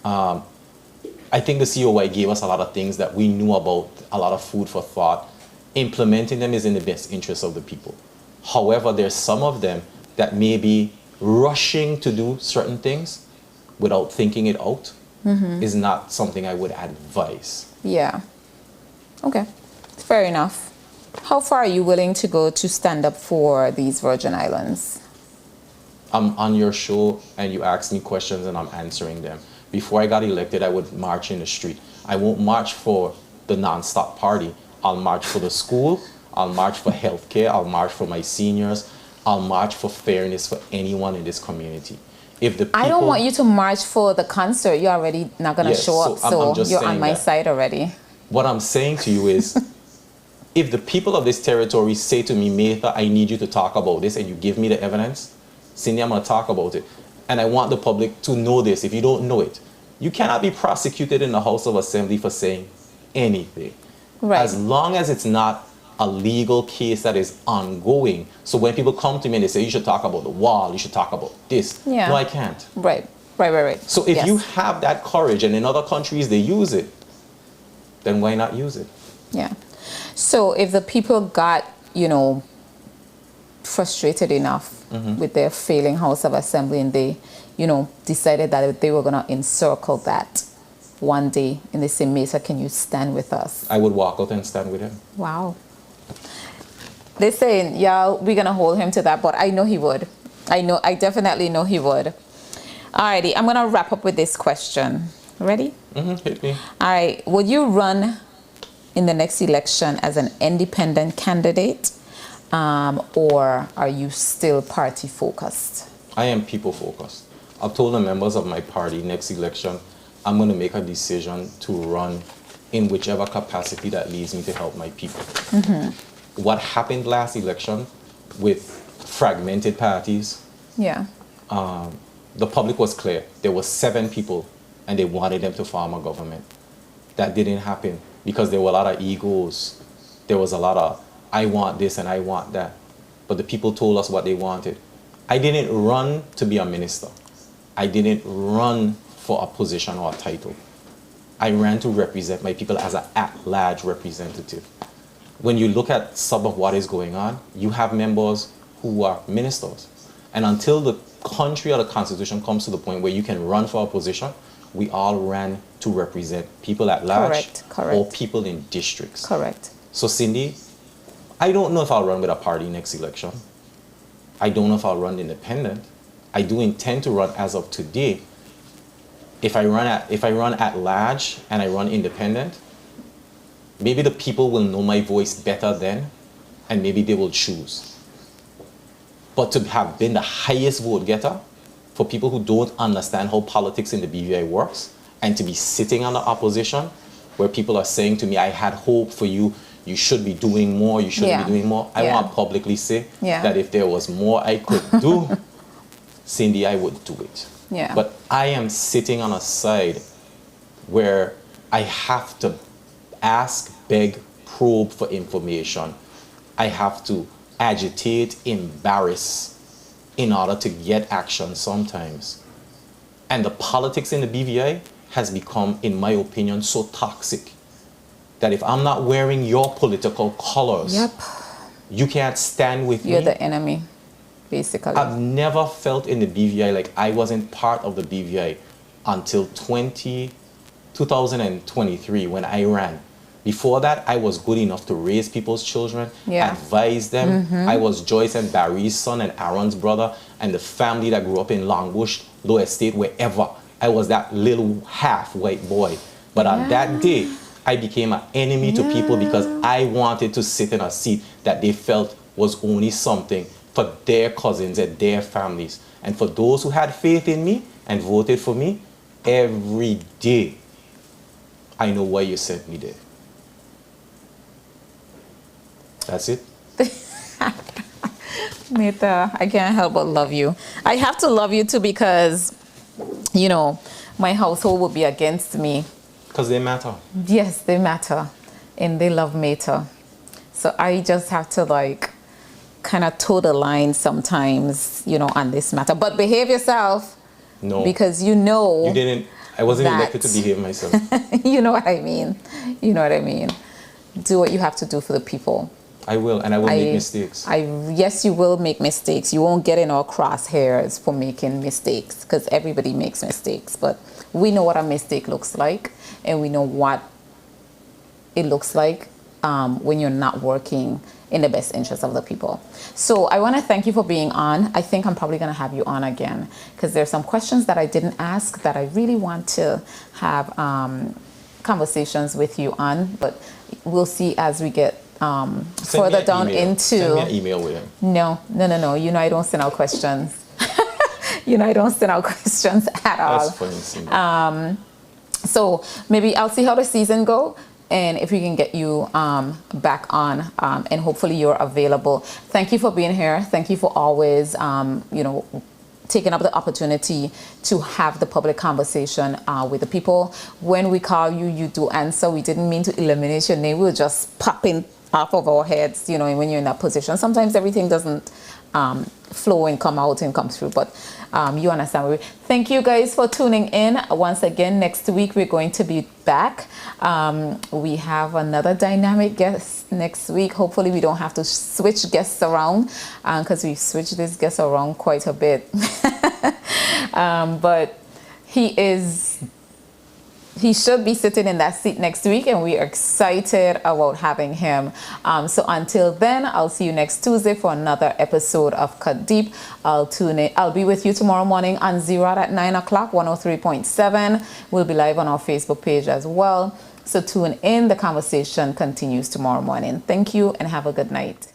I think the COI gave us a lot of things that we knew about, a lot of food for thought. Implementing them is in the best interest of the people. However, there's some of them that may be rushing to do certain things without thinking it out is not something I would advise. Yeah. Okay. Fair enough. How far are you willing to go to stand up for these Virgin Islands? I'm on your show and you ask me questions and I'm answering them. Before I got elected, I would march in the street. I won't march for the non-stop party. I'll march for the school. I'll march for healthcare. I'll march for my seniors. I'll march for fairness for anyone in this community. If the people, I don't want you to march for the concert. You're already not going to Yes, show up, so I'm just you're on saying my that. side already. What I'm saying to you is, if the people of this territory say to me, Matha, I need you to talk about this, and you give me the evidence, Cindy, I'm going to talk about it. And I want the public to know this. If you don't know it, you cannot be prosecuted in the House of Assembly for saying anything. Right. As long as it's not a legal case that is ongoing. So when people come to me and they say, you should talk about the wall, you should talk about this. Yeah. No, I can't. Right. So if Yes. you have that courage, and in other countries they use it, then why not use it? Yeah. So if the people got, frustrated enough with their failing House of Assembly and they, decided that they were going to encircle that one day and they say, Mesa, can you stand with us? I would walk out and stand with him. Wow. They're saying, yeah, we're going to hold him to that, but I know he would. I definitely know he would. Alrighty, I'm going to wrap up with this question. Ready? Hit me. All right. Would you run in the next election as an independent candidate, or are you still party focused? I am people focused. I've told the members of my party next election, I'm going to make a decision to run in whichever capacity that leads me to help my people. What happened last election with fragmented parties, Yeah. the public was clear. There were 7 people and they wanted them to form a government. That didn't happen because there were a lot of egos. There was a lot of, I want this and I want that. But the people told us what they wanted. I didn't run to be a minister. I didn't run for a position or a title. I ran to represent my people as an at-large representative. When you look at some of what is going on, you have members who are ministers. And until the country or the constitution comes to the point where you can run for a position, we all ran to represent people at large or people in districts. Correct. So Cindy, I don't know if I'll run with a party next election. I don't know if I'll run independent. I do intend to run as of today. If I run at large and I run independent, maybe the people will know my voice better then, and maybe they will choose. But to have been the highest vote getter for people who don't understand how politics in the BVI works, and to be sitting on the opposition where people are saying to me, I had hope for you, you should be doing more, you shouldn't be doing more. I want to publicly say that if there was more I could do, Cindy, I would do it. Yeah. But I am sitting on a side where I have to ask, beg, probe for information. I have to agitate, embarrass in order to get action sometimes. And the politics in the BVI has become, in my opinion, so toxic that if I'm not wearing your political colors, you can't stand with me. You're the enemy, basically. I've never felt in the BVI like I wasn't part of the BVI until 2023 when I ran. Before that, I was good enough to raise people's children, advise them. I was Joyce and Barry's son and Aaron's brother and the family that grew up in Longbush, Low Estate, wherever. I was that little half-white boy. But on that day, I became an enemy to people because I wanted to sit in a seat that they felt was only something for their cousins and their families. And for those who had faith in me and voted for me, every day, I know why you sent me there. That's it. Nita, I can't help but love you. I have to love you too because, my household would be against me. Because they matter. Yes, they matter. And they love Meta. So I just have to kind of toe the line sometimes, on this matter. But behave yourself. No. Because You didn't. I wasn't elected to behave myself. You know what I mean. Do what you have to do for the people. I will, and I will make mistakes. Yes, you will make mistakes. You won't get in our crosshairs for making mistakes because everybody makes mistakes. But we know what a mistake looks like, and we know what it looks like when you're not working in the best interest of the people. So I want to thank you for being on. I think I'm probably going to have you on again because there's some questions that I didn't ask that I really want to have conversations with you on, but we'll see as we get further down into... Send me an email with him. No. You know I don't send out questions. You know I don't send out questions at all. That's funny. So maybe I'll see how the season go, and if we can get you back on, and hopefully you're available. Thank you for being here. Thank you for always, taking up the opportunity to have the public conversation with the people. When we call you, you do answer. We didn't mean to eliminate your name. We were just popping off of our heads, when you're in that position. Sometimes everything doesn't flow and come out and come through, but you understand. Thank you guys for tuning in. Once again, next week we're going to be back. We have another dynamic guest next week. Hopefully we don't have to switch guests around because we've switched this guest around quite a bit. But he should be sitting in that seat next week, and we are excited about having him. So until then, I'll see you next Tuesday for another episode of Cut Deep. I'll be with you tomorrow morning on Zero at 9 o'clock, 103.7. We'll be live on our Facebook page as well. So tune in. The conversation continues tomorrow morning. Thank you and have a good night.